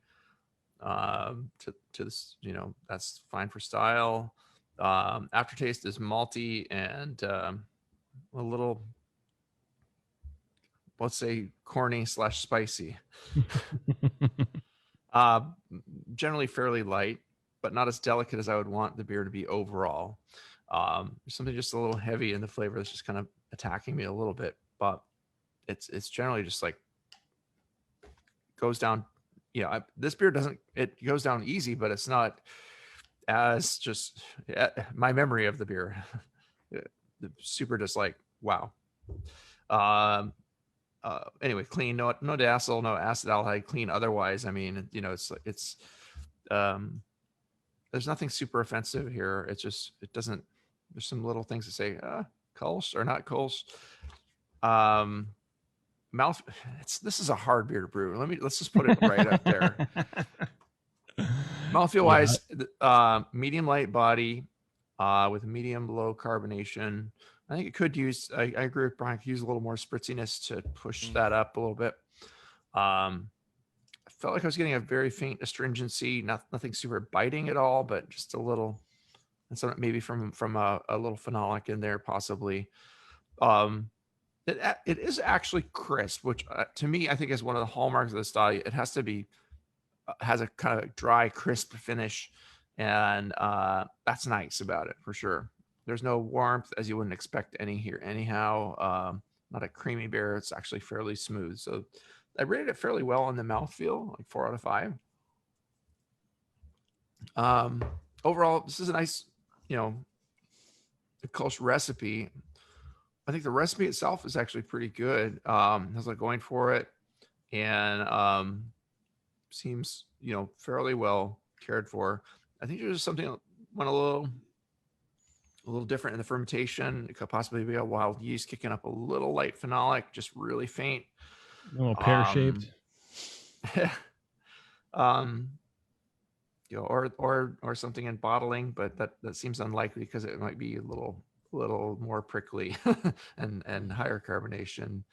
To this, that's fine for style. Aftertaste is malty and a little, let's say, corny / spicy. Generally fairly light, but not as delicate as I would want the beer to be overall. There's something just a little heavy in the flavor that's just kind of attacking me a little bit, but it's generally just like goes down. This beer it goes down easy, but it's not as just my memory of the beer. Super just like, wow. Anyway, clean, no diacetyl, no acetaldehyde, clean otherwise. I mean, it's there's nothing super offensive here. It doesn't, there's some little things to say, Kolsch or not Kolsch. This is a hard beer to brew. Let's just put it right up there. Mouthfeel wise, medium light body, with medium low carbonation. I think it could use, I agree with Brian, could use a little more spritziness to push that up a little bit. I felt like I was getting a very faint astringency, nothing super biting at all, but just a little, and so maybe from a little phenolic in there, possibly. It is actually crisp, which to me, I think is one of the hallmarks of the style. It has to be, has a kind of dry, crisp finish, and that's nice about it for sure. There's no warmth, as you wouldn't expect any here anyhow. Not a creamy beer. It's actually fairly smooth. So I rated it fairly well on the mouthfeel, like 4 out of 5. Overall, this is a nice, the Kolsch recipe. I think the recipe itself is actually pretty good. Has like going for it, and seems fairly well cared for. I think there's something that went a little different in the fermentation. It could possibly be a wild yeast kicking up a little light phenolic, just really faint.
A little pear shaped.
Or something in bottling, but that seems unlikely because it might be a little more prickly and higher carbonation.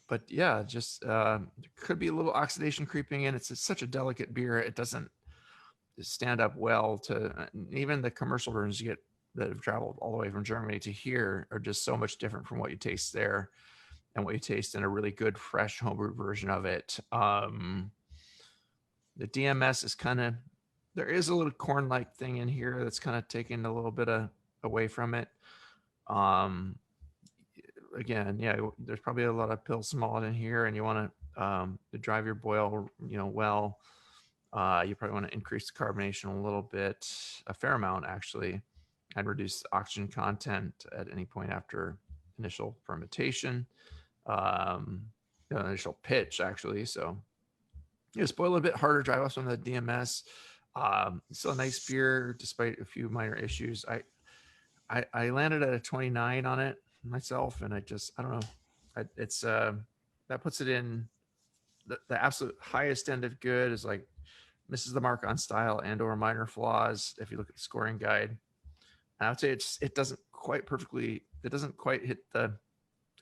But yeah, just there could be a little oxidation creeping in. It's such a delicate beer. It doesn't stand up well to even the commercial versions you get that have traveled all the way from Germany to here are just so much different from what you taste there and what you taste in a really good fresh homebrew version of it. The DMS is there is a little corn-like thing in here that's kind of taking a little bit away from it. Again, yeah, there's probably a lot of Pils malt in here, and you want to drive your boil, well. You probably want to increase the carbonation a little bit, a fair amount actually, and reduce the oxygen content at any point after initial fermentation, initial pitch actually. So just boil a bit harder, drive off some of the DMS. Still a nice beer despite a few minor issues. I landed at a 29 on it myself, and I don't know. It's that puts it in the absolute highest end of good. Is like misses the mark on style and or minor flaws if you look at the scoring guide. And I would say it doesn't quite hit the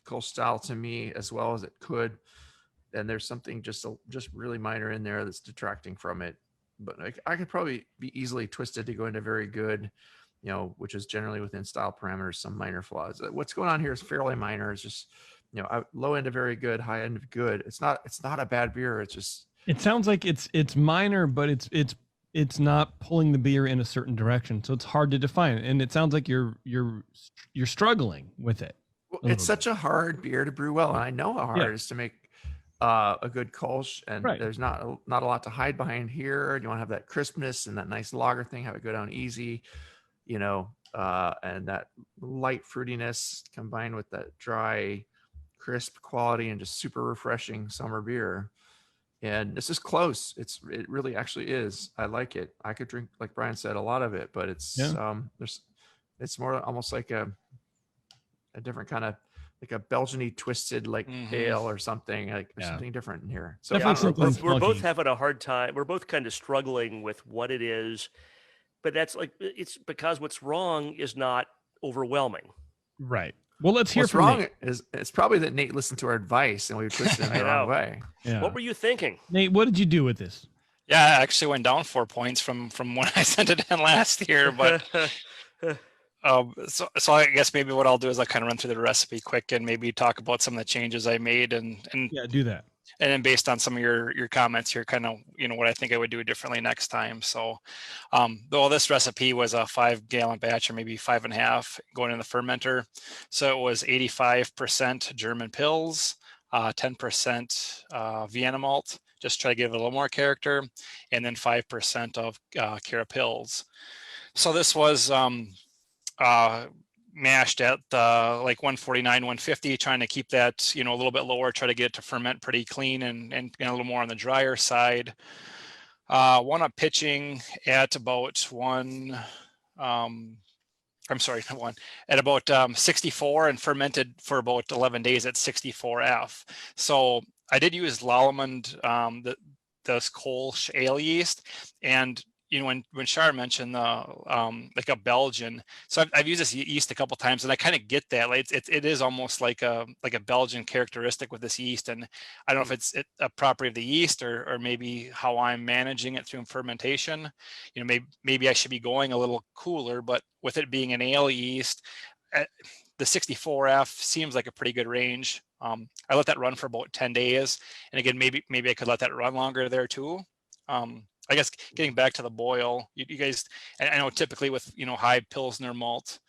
Kolsch style to me as well as it could. And there's something just really minor in there that's detracting from it. But I could probably be easily twisted to go into very good, which is generally within style parameters, some minor flaws. What's going on here is fairly minor. It's just, low end of very good, high end of good. It's not a bad beer. It's just,
it sounds like it's minor, but it's not pulling the beer in a certain direction. So it's hard to define. And it sounds like you're struggling with it.
Well, it's such a hard beer to brew well. And I know how hard it is to make a good Kolsch, and there's not a lot to hide behind here. You want to have that crispness and that nice lager thing, have it go down easy, and that light fruitiness combined with that dry, crisp quality and just super refreshing summer beer. And this is close. It really actually is. I like it. I could drink, like Brian said, a lot of it, but it's it's more almost like a different kind of, like a Belgian-y twisted ale or something, like something different in here. So
we're both having a hard time. We're both kind of struggling with what it is, but that's it's because what's wrong is not overwhelming.
Right. Well, let's hear
what's
from
wrong
Nate.
It's probably that Nate listened to our advice and we twisted it the wrong way.
Yeah.
What were you thinking,
Nate? What did you do with this?
Yeah, I actually went down 4 points from when I sent it in last year, but so I guess maybe what I'll do is I'll kind of run through the recipe quick and maybe talk about some of the changes I made and
do that.
And then based on some of your comments here, kind of, what I think I would do differently next time. So, though this recipe was a 5-gallon batch or maybe 5.5 going in the fermenter. So it was 85% German Pils, 10% Vienna malt, just try to give it a little more character, and then 5% of Cara Pils. So this was mashed at like 149, 150, trying to keep that, a little bit lower, try to get it to ferment pretty clean and a little more on the drier side. Wound up pitching at about at about 64 and fermented for about 11 days at 64F. So I did use Lallemand, this Kolsch ale yeast, and when Schar mentioned like a Belgian, so I've used this yeast a couple times, and I kind of get that. Like it is almost like a Belgian characteristic with this yeast, and I don't know if it's a property of the yeast or maybe how I'm managing it through fermentation. Maybe I should be going a little cooler, but with it being an ale yeast, the 64F seems like a pretty good range. I let that run for about 10 days, and again, maybe I could let that run longer there too. I guess getting back to the boil, you guys, I know typically with, high Pilsner malt,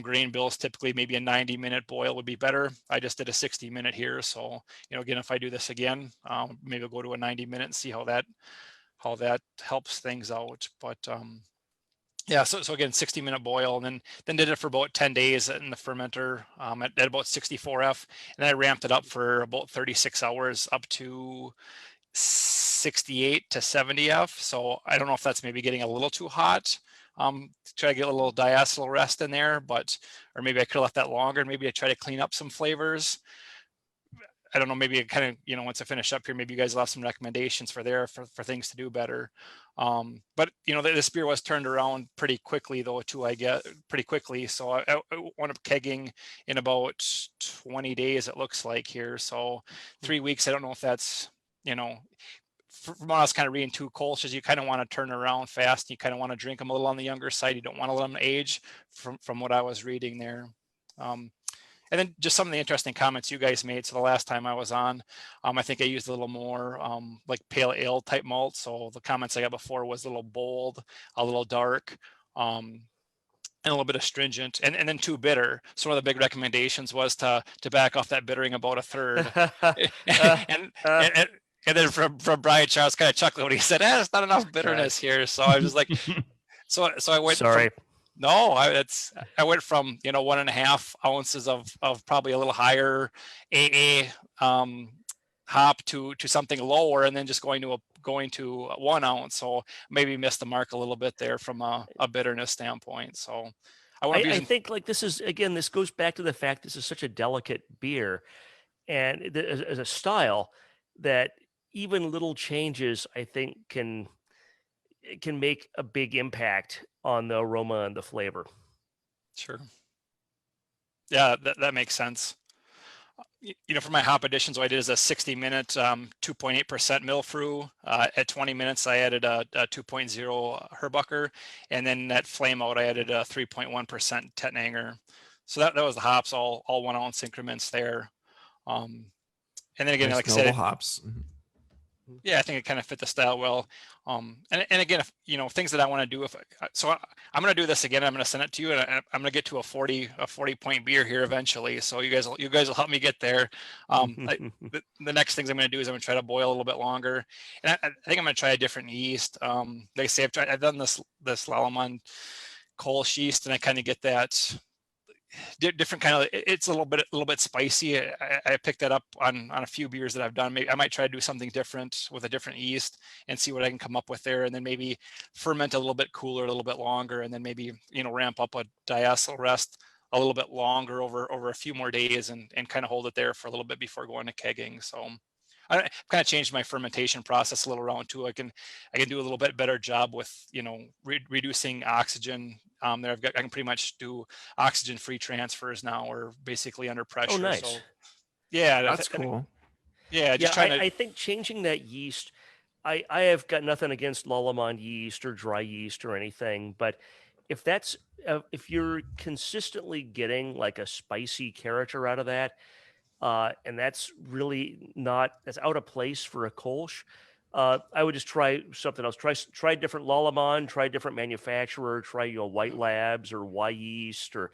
grain bills, typically maybe a 90-minute boil would be better. I just did a 60-minute here. So, again, if I do this again, maybe I'll go to a 90-minute and see how that helps things out. But Yeah, so again, 60-minute boil, and then did it for about 10 days in the fermenter at about 64F, and I ramped it up for about 36 hours up to 68 to 70F. So I don't know if that's maybe getting a little too hot. To try to get a little diacetyl rest in there, or maybe I could have left that longer. Maybe I try to clean up some flavors. I don't know, maybe it kind of, once I finish up here, maybe you guys will have some recommendations for things to do better. But this beer was turned around pretty quickly though, too, I get pretty quickly. So I wound up kegging in about 20 days, it looks like here. So 3 weeks, I don't know if that's, from what I was kind of reading too, Kolsch's, you kind of want to turn around fast. You kind of want to drink them a little on the younger side. You don't want to let them age from what I was reading there. And then just some of the interesting comments you guys made. So the last time I was on, I think I used a little more like pale ale type malt. So the comments I got before was a little bold, a little dark, and a little bit astringent, and then too bitter. So one of the big recommendations was to back off that bittering about a third. and then from Brian Schar, I was kind of chuckling when he said, "It's not enough bitterness here." So I was just like, so I went.
Sorry.
No, I went from 1.5 ounces of probably a little higher AA hop to something lower, and then just going to 1 ounce. So maybe missed the mark a little bit there from a bitterness standpoint. So
I think like this goes back to the fact this is such a delicate beer, and as a style that even little changes I think can make a big impact on the aroma and the flavor.
Sure. Yeah, that makes sense. For my hop additions, what I did is a 60-minute 2.8% Milfrew. At 20 minutes, I added a 2.0 Herbucker, and then at flame out, I added a 3.1% Tettnanger. So that was the hops, all 1 ounce increments there. And then again,
nice
like I said,
hops.
Yeah, I think it kind of fit the style well. And again, if things that I want to do, I'm going to do this again. I'm going to send it to you, and I'm going to get to a 40 point beer here eventually. So you guys will help me get there. The next things I'm going to do is I'm going to try to boil a little bit longer, and I think I'm going to try a different yeast. They say I've done this Lallemand Kolsch yeast, and I kind of get that different kind of, it's a little bit spicy. I picked that up on a few beers that I've done. Maybe I might try to do something different with a different yeast and see what I can come up with there, and then maybe ferment a little bit cooler, a little bit longer, and then maybe ramp up a diacetyl rest a little bit longer over a few more days, and kind of hold it there for a little bit before going to kegging. So I kind of changed my fermentation process a little around too. I can do a little bit better job with reducing oxygen. I can pretty much do oxygen-free transfers now, or basically under pressure.
Oh, nice.
So, yeah,
that's cool.
Yeah, just trying to.
I think changing that yeast. I have got nothing against Lallemand yeast or dry yeast or anything, but if you're consistently getting like a spicy character out of that, and that's really that's out of place for a Kolsch, I would just try something else. Try different Lallemand, try different manufacturer, try White Labs or Y Yeast, or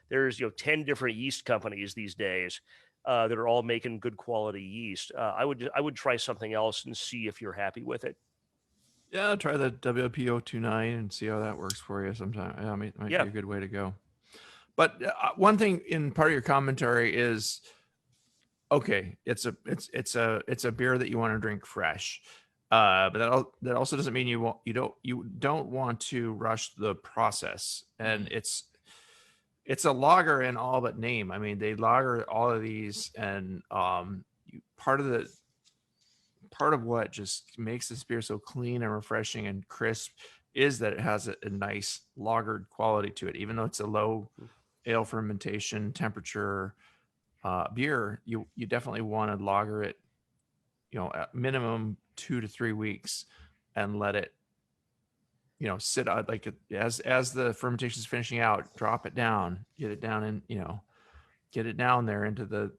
there's 10 different yeast companies these days that are all making good quality yeast. I would try something else and see if you're happy with it.
Yeah, try the WP029 and see how that works for you sometime. I mean, it might be a good way to go. But one thing in part of your commentary is, okay, it's a beer that you want to drink fresh, but that also doesn't mean you don't want to rush the process. And it's a lager in all but name. I mean, they lager all of these, and part of what just makes this beer so clean and refreshing and crisp is that it has a nice lagered quality to it. Even though it's a low ale fermentation temperature beer, you definitely want to lager it, at minimum 2 to 3 weeks, and let it, sit out as the fermentation is finishing out. Drop it down, get it down in, get it down there into the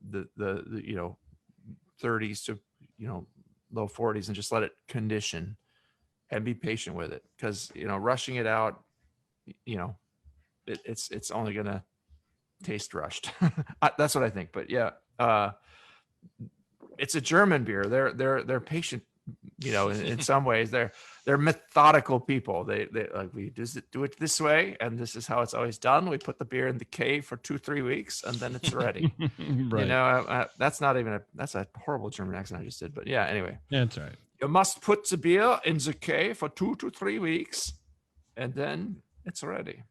30s to low 40s, and just let it condition and be patient with it, because rushing it out, it's only gonna taste rushed. That's what I think. But yeah, it's a German beer. They're patient in some ways they're methodical people. They like, we just do it this way, and this is how it's always done. We put the beer in the cave for 2-3 weeks, and then it's ready.
Right.
That's not even that's a horrible German accent I just did, but yeah, anyway.
That's right.
You must put the beer in the cave for 2 to 3 weeks, and then it's ready.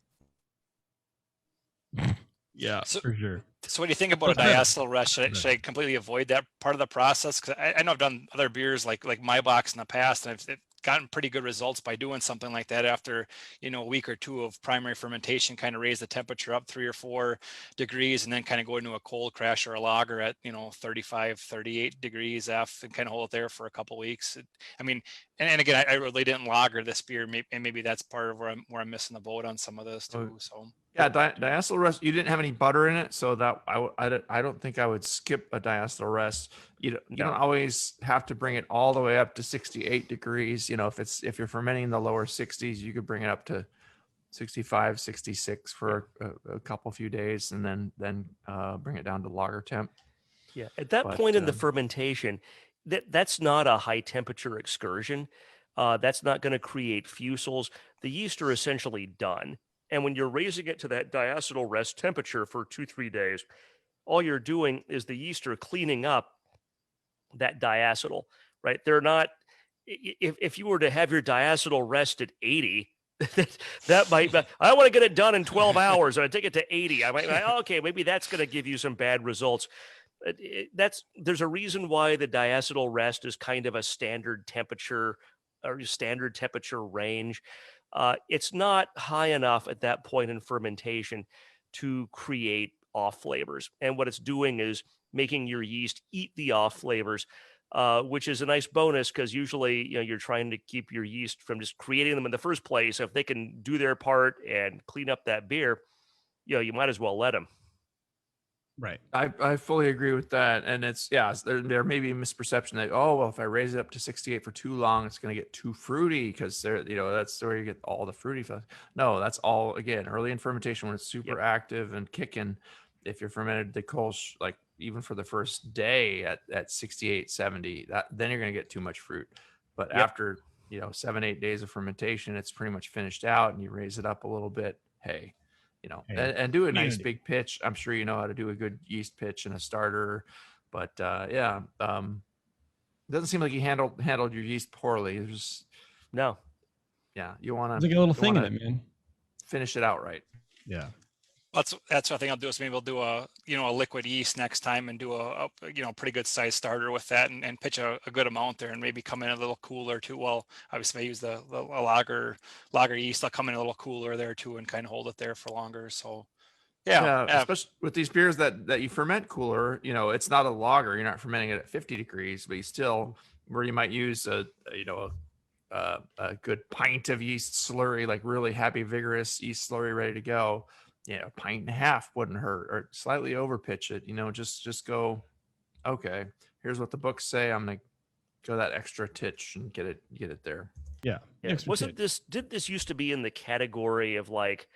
Yeah,
So-
for sure.
So what do you think about a diacetyl rest? Should I completely avoid that part of the process? Because I know I've done other beers like my box in the past, and I've gotten pretty good results by doing something like that after, a week or two of primary fermentation, kind of raise the temperature up 3 or 4 degrees, and then kind of go into a cold crash or a lager at, 35, 38 degrees F, and kind of hold it there for a couple of weeks. And again, I really didn't lager this beer, and maybe that's part of where I'm missing the boat on some of this too. So
yeah, diacetyl rest. You didn't have any butter in it, so that I don't think I would skip a diacetyl rest. You don't always have to bring it all the way up to 68 degrees. If you're fermenting in the lower 60s, you could bring it up to 65, 66 for a couple few days, and then bring it down to lager temp.
Yeah, at that point in the fermentation, that's not a high temperature excursion. That's not going to create fusels. The yeast are essentially done. And when you're raising it to that diacetyl rest temperature for 2-3 days, all you're doing is the yeast are cleaning up that diacetyl, right? They're not, if you were to have your diacetyl rest at 80, that might, I want to get it done in 12 hours and I take it to 80. I might, okay, maybe that's going to give you some bad results. There's a reason why the diacetyl rest is kind of a standard temperature or standard temperature range. It's not high enough at that point in fermentation to create off flavors. And what it's doing is making your yeast eat the off flavors, which is a nice bonus because usually, you're trying to keep your yeast from just creating them in the first place. If they can do their part and clean up that beer, you might as well let them.
Right.
I fully agree with that. And there may be a misperception that, if I raise it up to 68 for too long, it's going to get too fruity because that's where you get all the fruity stuff. No, that's all, again, early in fermentation when it's super active and kicking. If you're fermented the Kolsch, like even for the first day at 68, 70, then you're going to get too much fruit. But after, 7-8 days of fermentation, it's pretty much finished out and you raise it up a little bit. Hey, and do a nice big pitch. I'm sure you know how to do a good yeast pitch and a starter, but it doesn't seem like you handled your yeast poorly. You want to
like a little thing in it, man.
Finish it out right.
Yeah.
that's what I think I'll do. Is maybe we'll do a liquid yeast next time and do a pretty good size starter with that and pitch a good amount there and maybe come in a little cooler too. Well, obviously I use the lager yeast. I'll come in a little cooler there too and kind of hold it there for longer. So
especially with these beers that you ferment cooler, it's not a lager. You're not fermenting it at 50 degrees, but you still, where you might use a good pint of yeast slurry, like really happy, vigorous yeast slurry ready to go. A pint and a half wouldn't hurt, or slightly over pitch it, just go, okay, here's what the books say. I'm going to go that extra titch and get it there.
Yeah.
Did this used to be in the category of like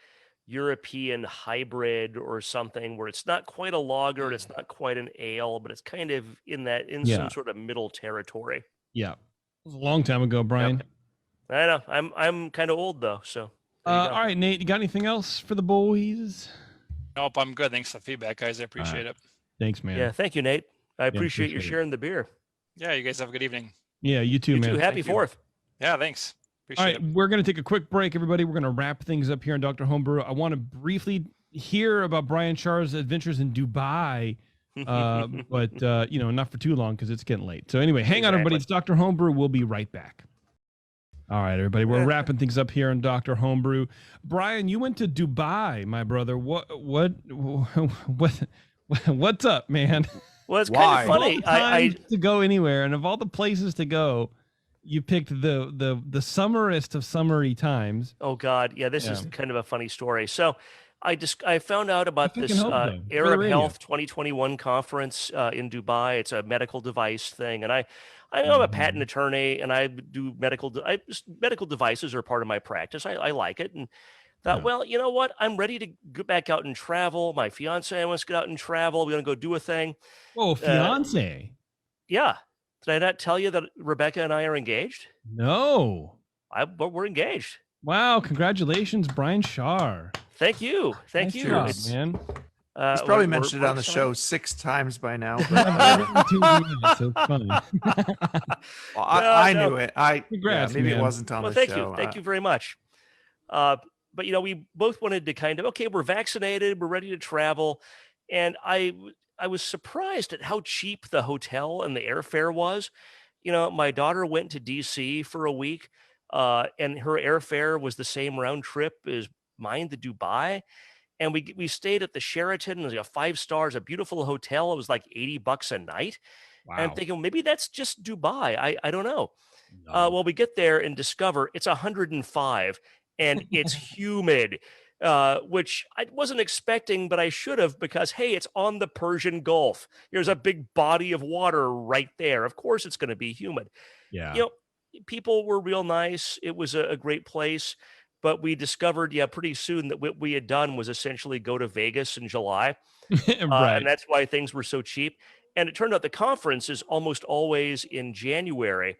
European hybrid or something where it's not quite a lager and it's not quite an ale, but it's kind of in some sort of middle territory.
Yeah. It was a long time ago, Brian.
Yep. I know. I'm kind of old though, so.
All right, Nate, you got anything else for the boys?
Nope, I'm good. Thanks for the feedback, guys. I appreciate it.
Thanks, man.
Yeah, thank you, Nate. I appreciate you sharing the beer.
Yeah, you guys have a good evening.
Yeah, you too, man.
Happy 4th.
Yeah, thanks.
All right, we're going to take a quick break, everybody. We're going to wrap things up here on Dr. Homebrew. I want to briefly hear about Brian Schar's adventures in Dubai, but not for too long because it's getting late. So anyway, hang on, everybody. It's Dr. Homebrew. We'll be right back. All right, everybody, we're wrapping things up here on Dr. Homebrew. Brian, you went to Dubai, my brother. What's up, man?
Well, it's kind of funny.
I to go anywhere, and of all the places to go, you picked the summerest of summery times.
Oh God, yeah, this is kind of a funny story. So, I found out about this Arab Health 2021 conference in Dubai. It's a medical device thing, and I'm a patent attorney, and I do medical devices are part of my practice. I like it, and thought, well, you know what? I'm ready to get back out and travel. My fiance wants to get out and travel. We're gonna go do a thing.
Oh, fiance.
Yeah. Did I not tell you that Rebecca and I are engaged?
No.
But we're engaged.
Wow. Congratulations, Brian Schar.
Thank you. Thank
Nice
you.
job,
It's,
man.
He's probably
we're-
mentioned
we're
it on the
excited.
show 6 times by now.
I've
But,
never been tuned in, so it's funny.
well, I
No.
knew it.
Congrats,
maybe
man.
it wasn't on
Well,
the
thank
show.
you. Thank you very much. But we both wanted to kind of, okay, we're vaccinated, we're ready to travel. And I was surprised at how cheap the hotel and the airfare was. My daughter went to DC for a week, and her airfare was the same round trip as mine to Dubai. And we stayed at the Sheraton. It was like 5 stars, a beautiful hotel. It was like $80 a night.
Wow.
And I'm thinking, well, maybe that's just Dubai. I don't know.
No.
Well, we get there and discover it's 105 and it's humid, which I wasn't expecting, but I should have, because, hey, it's on the Persian Gulf. There's a big body of water right there. Of course, it's going to be humid.
Yeah.
People were real nice. It was a great place. But we discovered, pretty soon that what we had done was essentially go to Vegas in July.
Right.
And that's why things were so cheap. And it turned out the conference is almost always in January.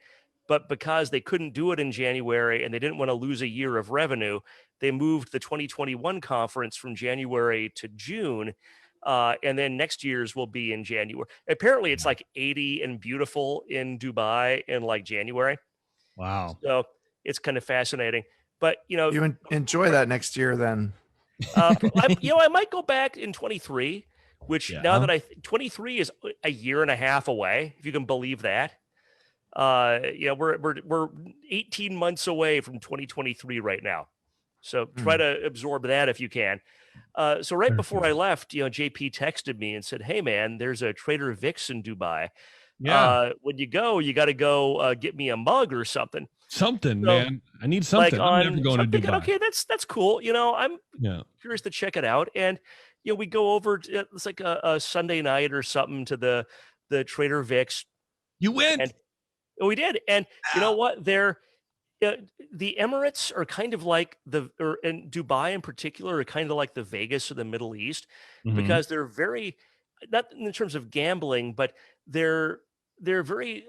But because they couldn't do it in January and they didn't want to lose a year of revenue, they moved the 2021 conference from January to June. And then next year's will be in January. Apparently, it's like 80 and beautiful in Dubai in like January.
Wow.
So it's kind of fascinating. But,
You enjoy that next year then.
I might go back in 23, which
Yeah.
now that 23 is a year and a half away, if you can believe that. We're 18 months away from 2023 right now. So try to absorb that if you can. So right before I left, JP texted me and said, "Hey man, there's a Trader Vic's in Dubai.
Yeah.
When you go, you got to go get me a mug or something."
Something,
So,
man. I need something. I'm never going to
thinking,
Dubai.
okay, that's cool. I'm
Yeah.
curious to check it out. And we go over it's like a Sunday night or something to the Trader Vic's.
You went.
And we did. And you know what? The Emirates are kind of like and Dubai in particular are kind of like the Vegas of the Middle East,
Mhm.
because they're very, not in terms of gambling, but they're very,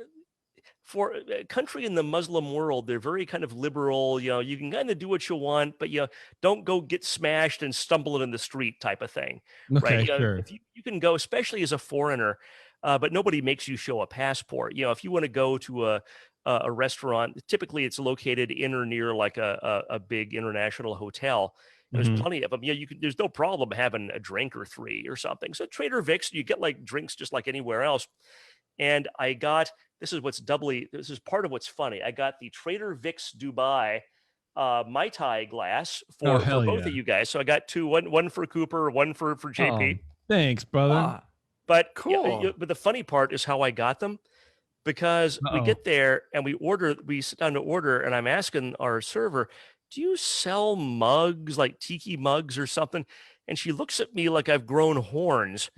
for a country in the Muslim world, they're very kind of liberal. You can kind of do what you want, but don't go get smashed and stumble in the street type of thing.
Okay,
Right?
sure.
If you can go, especially as a foreigner, but nobody makes you show a passport. If you want to go to a restaurant, typically it's located in or near like a big international hotel. And
Mhm.
there's plenty of them. There's no problem having a drink or 3 or something. So Trader Vic's, you get like drinks just like anywhere else. And this is part of what's funny. I got the Trader Vic's Dubai Mai Tai glass for
hell
both
yeah.
of you guys. So I got 2, one for Cooper, one for JP.
Oh, thanks, brother.
Ah,
But
Cool.
but the funny part is how I got them, because we
Uh-oh.
get there and we sit down to order, and I'm asking our server, "Do you sell mugs, like tiki mugs or something?" And she looks at me like I've grown horns.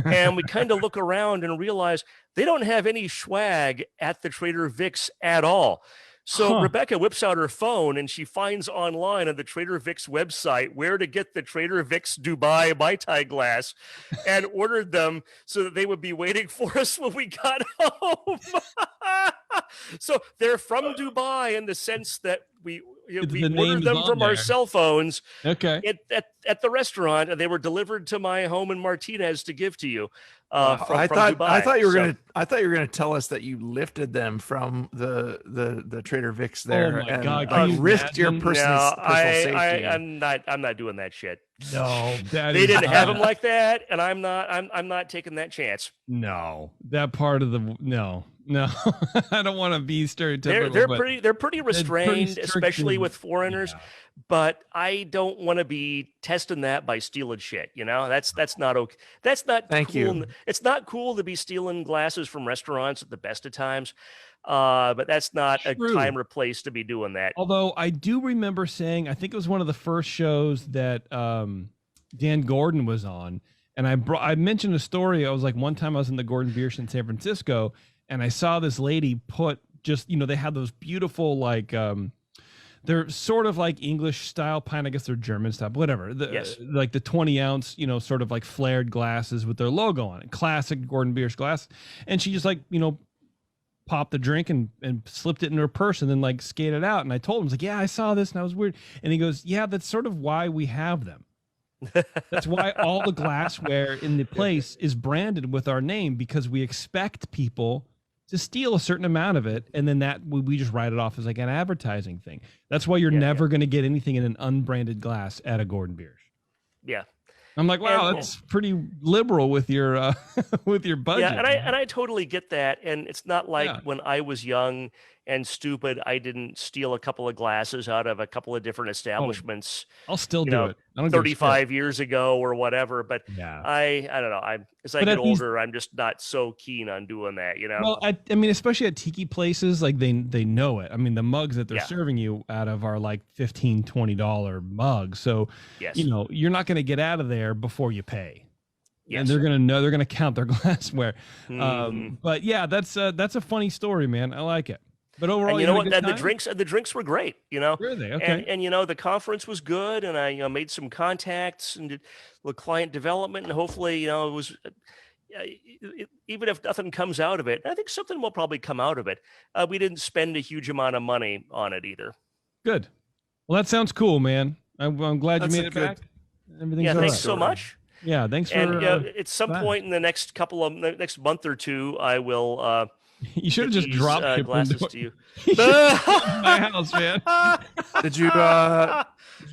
And we kind of look around and realize they don't have any swag at the Trader Vic's at all. So
Huh.
Rebecca whips out her phone and she finds online on the Trader Vic's website where to get the Trader Vic's Dubai Mai Tai glass, and ordered them so that they would be waiting for us when we got home. So they're from Dubai in the sense that we
The
ordered
name's
them
on
from our
there.
cell phones
Okay.
at the restaurant, and they were delivered to my home in Martinez to give to you. From
I
Dubai.
thought you were
So-
gonna tell us that you lifted them from the Trader Vic's there
my
and
God, can you
risked your
imagine?
personal,
No,
personal safety.
I'm not doing that shit.
No, that
They
is
didn't have
not-
them like that, and I'm not taking that chance.
No, that part of the no. I don't want to be stereotypical.
They're
but
pretty restrained,
strict
especially
and-
with foreigners.
yeah.
But I don't want to be testing that by stealing shit. That's not okay. That's not
Thank
cool.
you.
It's not cool to be stealing glasses from restaurants at the best of times. But that's not
True.
a time or place to be doing that.
Although I do remember saying, I think it was one of the first shows that Dan Gordon was on, and I mentioned a story. I was like, one time I was in the Gordon Biersch in San Francisco, and I saw this lady put just, they had those beautiful like they're sort of like English style pint. I guess they're German style, but whatever.
Yes.
Like the 20 ounce, sort of like flared glasses with their logo on it. Classic Gordon Biersch glass. And she just like, popped the drink and slipped it in her purse and then like skated out. And I told him, I was like, yeah, I saw this and I was weird. And he goes, yeah, that's sort of why we have them. That's why all the glassware in the place is branded with our name, because we expect people to steal a certain amount of it. And then we just write it off as like an advertising thing. That's why you're never going to get anything in an unbranded glass at a Gordon Biersch.
Yeah.
I'm like, wow, that's pretty liberal with your with your budget.
Yeah, and I totally get that. And it's not like when I was young and stupid, I didn't steal a couple of glasses out of a couple of different establishments.
I'll still do it. I don't
35 years ago or whatever. But
yeah,
I don't know. As I get older, I'm just not so keen on doing that.
Well, I mean, especially at tiki places, like they know it. I mean, the mugs that they're serving you out of are like $15, $20 mugs. So you're not going to get out of there before you pay. Yes. And they're going to count their glassware. But yeah, that's a funny story, man. I like it. But overall,
and you know what? The drinks were great.
Were they? Okay.
And the conference was good, and I made some contacts and did client development, and hopefully it was even if nothing comes out of it, I think something will probably come out of it. We didn't spend a huge amount of money on it either.
Good. Well, that sounds cool, man. I'm glad you made it back. Everything's all
thanks
right.
so much.
Yeah, thanks for.
And at some point in the next next month or two, I will.
You should have just dropped
glasses to you.
My house, man.
Did you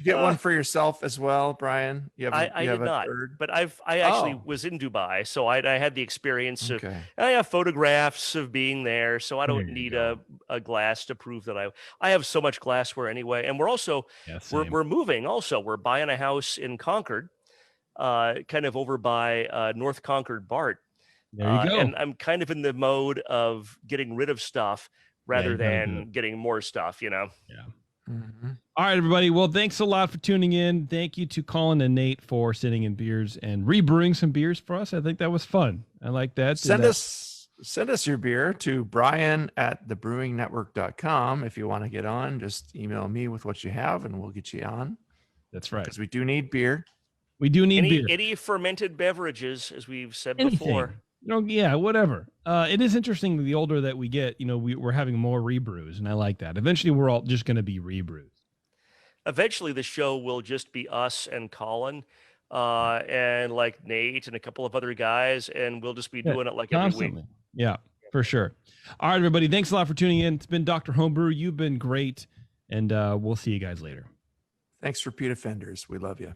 get one for yourself as well, Brian?
I did not, but I actually was in Dubai, so I had the experience of. I have photographs of being there, so I don't need a glass to prove that I have so much glassware anyway. And we're also we're moving. Also, we're buying a house in Concord, kind of over by North Concord BART.
There you go.
And I'm kind of in the mode of getting rid of stuff rather than getting more stuff,
Yeah. Mm-hmm. All right, everybody. Well, thanks a lot for tuning in. Thank you to Colin and Nate for sending in beers and rebrewing some beers for us. I think that was fun. I like that.
Send us your beer to brian@thebrewingnetwork.com. If you want to get on, just email me with what you have and we'll get you on.
That's right.
Because we do need beer.
We do need beer.
Any fermented beverages, as we've said before.
Yeah, whatever. It is interesting the older that we get, we're having more rebrews, and I like that. Eventually, we're all just going to be rebrews.
Eventually, the show will just be us and Colin, and like Nate and a couple of other guys, and we'll just be doing it like
constantly.
Every week.
Yeah, for sure. All right, everybody. Thanks a lot for tuning in. It's been Dr. Homebrew. You've been great, and we'll see you guys later.
Thanks, repeat offenders. We love you.